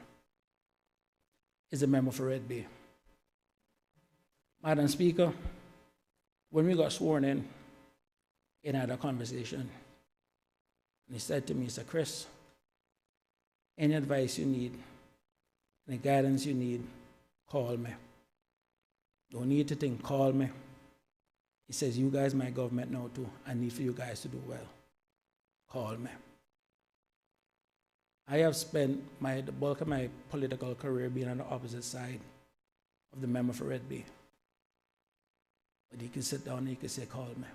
is a member for Red Bay. Madam Speaker, when we got sworn in had a conversation. And he said to me, he said, Chris, any advice you need, any guidance you need, call me. Don't need to think, call me. He says, you guys, my government now too. I need for you guys to do well. Call me. I have spent the bulk of my political career being on the opposite side of the member for Red Bay. But he can sit down and he can say, call me.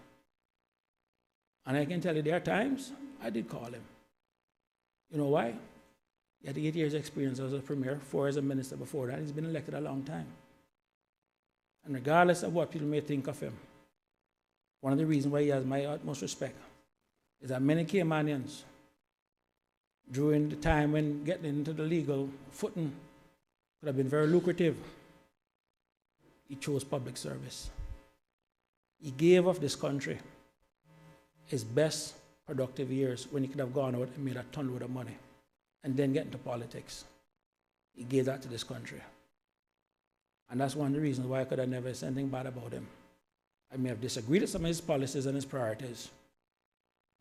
And I can tell you there are times I did call him. You know why? He had 8 years experience as a premier, 4 as a minister before that. He's been elected a long time. And regardless of what people may think of him, one of the reasons why he has my utmost respect is that many Caymanians, during the time when getting into the legal footing could have been very lucrative, he chose public service. He gave of this country his best productive years when he could have gone out and made a ton load of money and then get into politics. He gave that to this country. And that's one of the reasons why I could have never said anything bad about him. I may have disagreed with some of his policies and his priorities,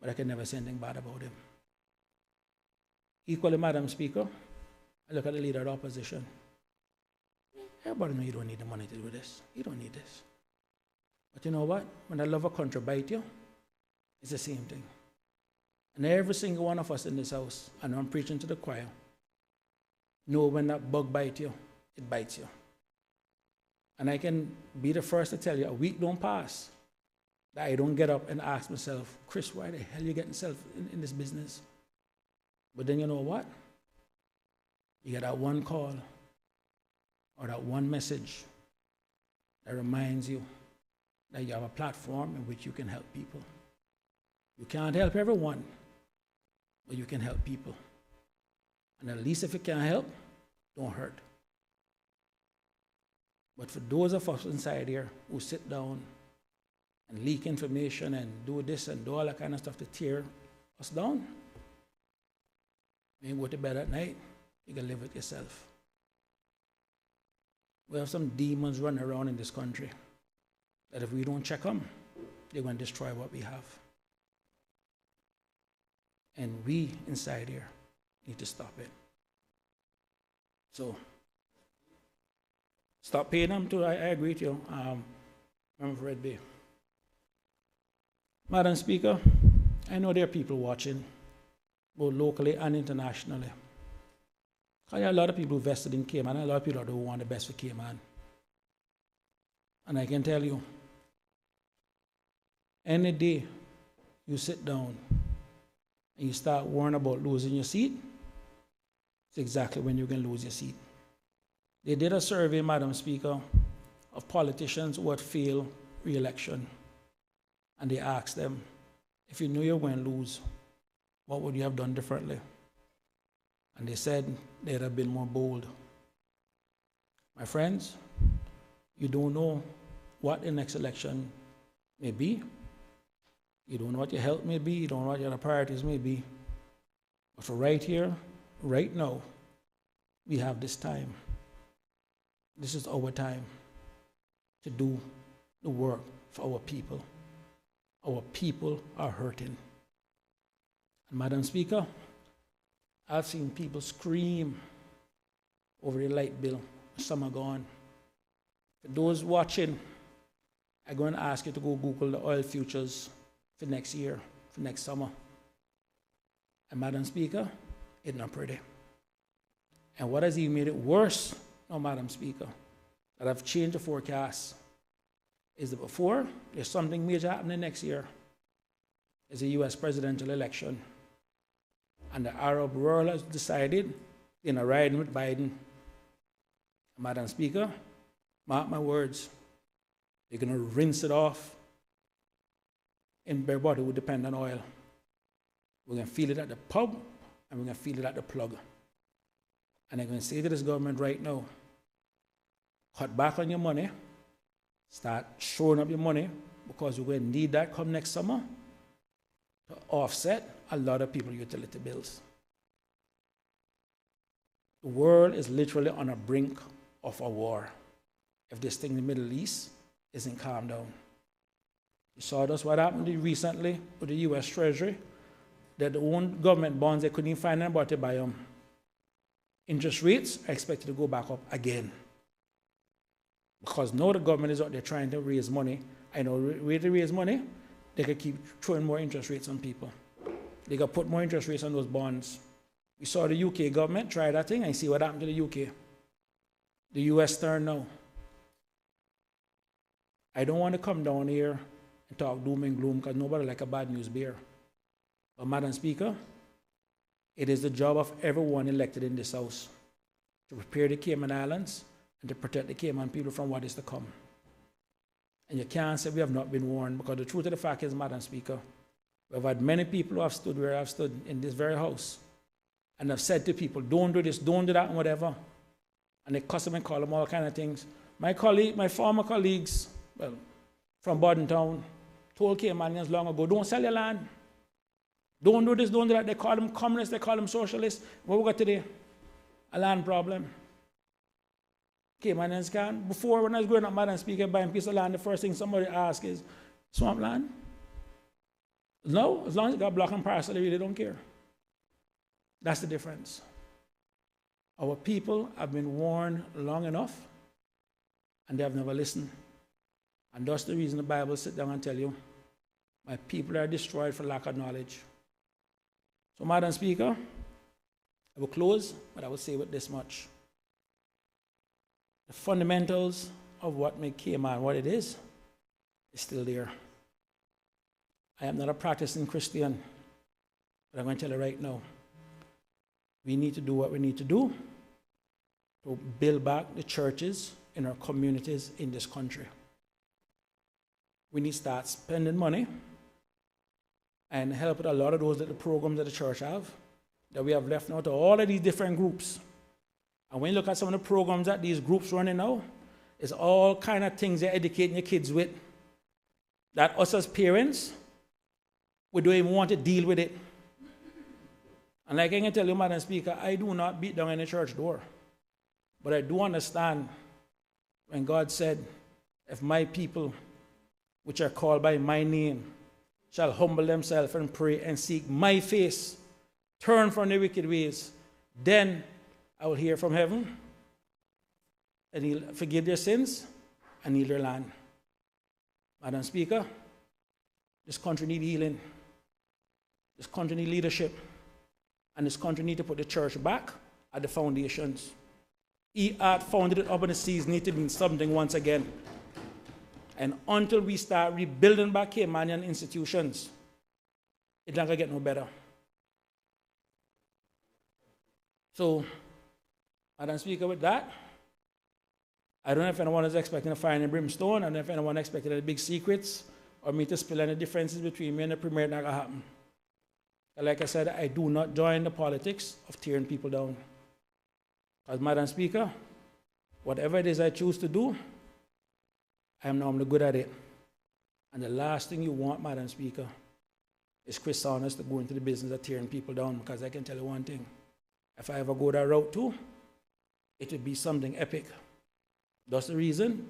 but I could never say anything bad about him. Equally, Madam Speaker, I look at the leader of the opposition. Everybody knows you don't need the money to do this. You don't need this. But you know what? When the love of country bites you, it's the same thing. And every single one of us in this house, and I'm preaching to the choir, know when that bug bites you, it bites you. And I can be the first to tell you, a week don't pass that I don't get up and ask myself, Chris, why the hell are you getting yourself in this business? But then you know what? You get that one call or that one message that reminds you that you have a platform in which you can help people. You can't help everyone, but you can help people. And at least if you can help, don't hurt. But for those of us inside here who sit down and leak information and do this and do all that kind of stuff to tear us down, when you go to bed at night, you can live with yourself. We have some demons running around in this country that if we don't check them, they're going to destroy what we have. And we inside here need to stop it. So, stop paying them too. I agree with you, Member Red Bay. Madam Speaker, I know there are people watching, both locally and internationally. There are a lot of people vested in Cayman, and a lot of people who want the best for Cayman. And I can tell you, any day you sit down and you start worrying about losing your seat, it's exactly when you're going to lose your seat. They did a survey, Madam Speaker, of politicians who had failed re-election. And they asked them, if you knew you were going to lose, what would you have done differently? And they said they'd have been more bold. My friends, you don't know what the next election may be. You don't know what your health may be. You don't know what your priorities may be. But for right here, right now, we have this time. This is our time to do the work for our people. Our people are hurting. And Madam Speaker, I've seen people scream over the light bill. Some are gone. For those watching, I'm going to ask you to go Google the oil futures for next year, for next summer. And Madam Speaker, it's not pretty. And what has even made it worse, now, Madam Speaker, that I've changed the forecast, is that before there's something major happening next year, is a U.S. presidential election. And the Arab world has decided they're not riding with Biden. Madam Speaker, mark my words, they're going to rinse it off in everybody who depend on oil. We're going to feel it at the pub, and we're going to feel it at the plug. And I'm going to say to this government right now, cut back on your money, start showing up your money, because we're going to need that come next summer to offset a lot of people's utility bills. The world is literally on a brink of a war if this thing in the Middle East isn't calmed down. You saw this, what happened recently with the U.S. Treasury, that the own government bonds, they couldn't even find anybody to buy them. Interest rates are expected to go back up again. Because now the government is out there trying to raise money. I know where to raise money, they could keep throwing more interest rates on people. They could put more interest rates on those bonds. We saw the UK government try that thing, and see what happened to the UK. The US turn now. I don't want to come down here and talk doom and gloom, because nobody like a bad news bear. But Madam Speaker, It is the job of everyone elected in this House to prepare the Cayman Islands and to protect the Cayman people from what is to come. And you can't say we have not been warned, because the truth of the fact is, Madam Speaker, we've had many people who have stood where I've stood in this very House and have said to people, don't do this, don't do that, and whatever. And they cuss them and call them all kind of things. My former colleagues, well, from Bordentown, told Caymanians long ago, don't sell your land. Don't do this, don't do that. They call them communists, they call them socialists. What we got today? A land problem. Caymanians can. Before, when I was growing up, Madam Speaker, buying a piece of land, the first thing somebody asks is, swamp land? No, as long as it got block and parcel, they really don't care. That's the difference. Our people have been warned long enough, and they have never listened. And that's the reason the Bible sits down and tell you, my people are destroyed for lack of knowledge. So, Madam Speaker, I will close, but I will say with this much. The fundamentals of what makes Cayman what it is still there. I am not a practicing Christian, but I'm going to tell you right now, we need to do what we need to do to build back the churches in our communities in this country. We need to start spending money and help with a lot of those little programs that the church have, that we have left now to all of these different groups. And when you look at some of the programs that these groups running now, it's all kind of things they're educating your kids with, that us as parents, we don't even want to deal with it. And like I can tell you, Madam Speaker, I do not beat down any church door. But I do understand when God said, if my people, which are called by my name, shall humble themselves and pray and seek my face, turn from their wicked ways, then I will hear from heaven, and he'll forgive their sins and heal their land. Madam Speaker, this country needs healing. This country needs leadership. And this country needs to put the church back at the foundations. He had founded it up in the seas, need to mean something once again. And until we start rebuilding back Caymanian institutions, it's not going to get no better. So, Madam Speaker, with that, I don't know if anyone is expecting a fire and brimstone. I don't know if anyone expected any big secrets or me to spill any differences between me and the Premier. Not going to happen. Like I said, I do not join the politics of tearing people down. As Madam Speaker, whatever it is I choose to do, I am normally good at it. And the last thing you want, Madam Speaker, is Chris Saunders to go into the business of tearing people down, because I can tell you one thing. If I ever go that route too, it would be something epic. That's the reason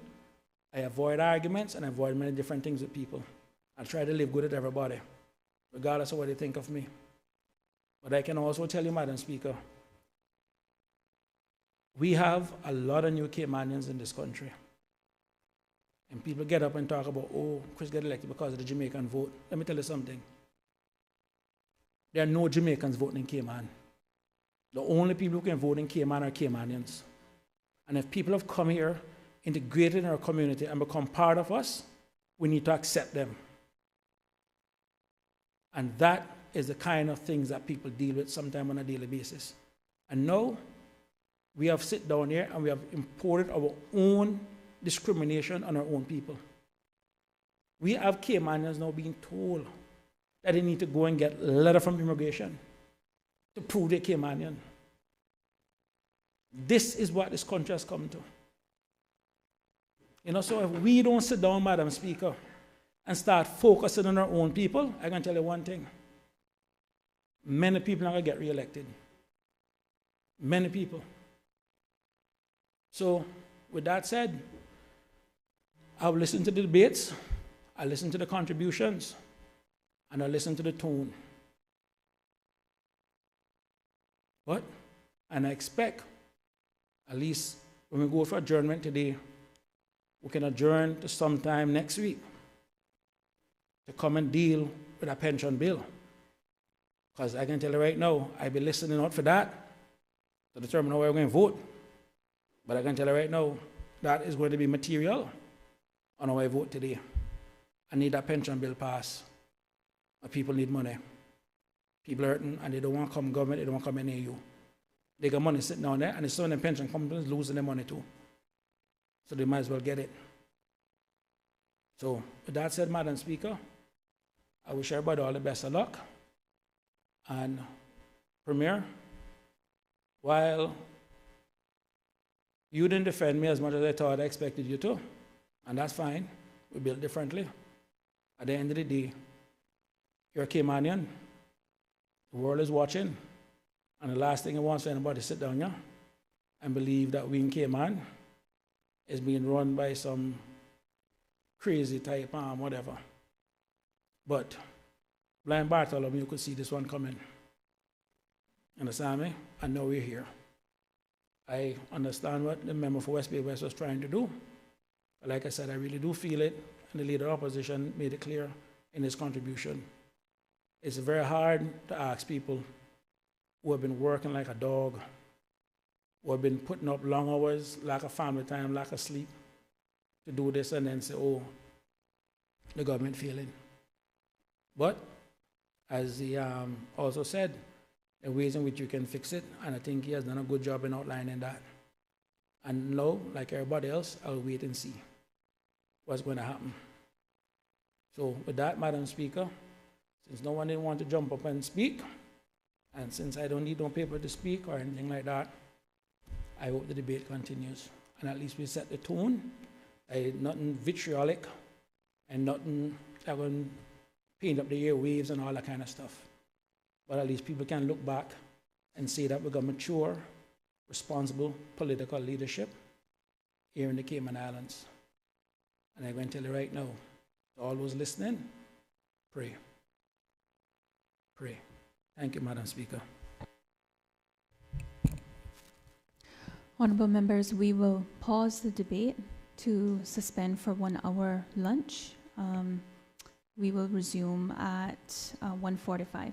I avoid arguments and avoid many different things with people. I try to live good with everybody, regardless of what they think of me. But I can also tell you, Madam Speaker, we have a lot of new Caymanians in this country. And people get up and talk about, oh, Chris got elected because of the Jamaican vote. Let me tell you something. There are no Jamaicans voting in Cayman. The only people who can vote in Cayman are Caymanians. And if people have come here, integrated in our community, and become part of us, we need to accept them. And that is the kind of things that people deal with sometimes on a daily basis. And now, we have sit down here and we have imported our own discrimination on our own people. We have Caymanians now being told that they need to go and get a letter from immigration to prove they're Caymanian. This is what this country has come to. You know, so if we don't sit down, Madam Speaker, and start focusing on our own people, I can tell you one thing. Many people are going to get reelected. Many people. So, with that said, I'll listen to the debates, I'll listen to the contributions, and I'll listen to the tone. And I expect, at least when we go for adjournment today, we can adjourn to sometime next week to come and deal with a pension bill. Because I can tell you right now, I'll be listening out for that to determine how we're going to vote. But I can tell you right now, that is going to be material on how I vote today. I need that pension bill passed. My people need money. People are hurting, and they don't want to come government, they don't want to come in AU. They got money sitting down there, and some of them pension companies losing their money too. So they might as well get it. So with that said, Madam Speaker, I wish everybody all the best of luck. And Premier, while you didn't defend me as much as I thought I expected you to, and that's fine, we built differently. At the end of the day, you're a Caymanian. The world is watching. And the last thing I want is for anybody to sit down here and believe that we in Cayman is being run by some crazy type, whatever. But blind Bartholomew could see this one coming. Understand me? I know we're here. I understand what the member for West Bay West was trying to do. But like I said, I really do feel it, and the leader of opposition made it clear in his contribution. It's very hard to ask people who have been working like a dog, who have been putting up long hours, lack of family time, lack of sleep, to do this and then say, oh, the government failing. But, as he also said, there are ways in which you can fix it, and I think he has done a good job in outlining that. And now, like everybody else, I'll wait and see what's going to happen. So with that, Madam Speaker, since no one didn't want to jump up and speak, and since I don't need no paper to speak or anything like that, I hope the debate continues. And at least we set the tone. Nothing vitriolic and nothing that will paint up the airwaves and all that kind of stuff. But at least people can look back and say that we got mature, responsible political leadership here in the Cayman Islands. And I'm going to tell you right now, to all those listening, pray. Pray. Thank you, Madam Speaker. Honorable members, we will pause the debate to suspend for 1 hour lunch. We will resume at 1:45.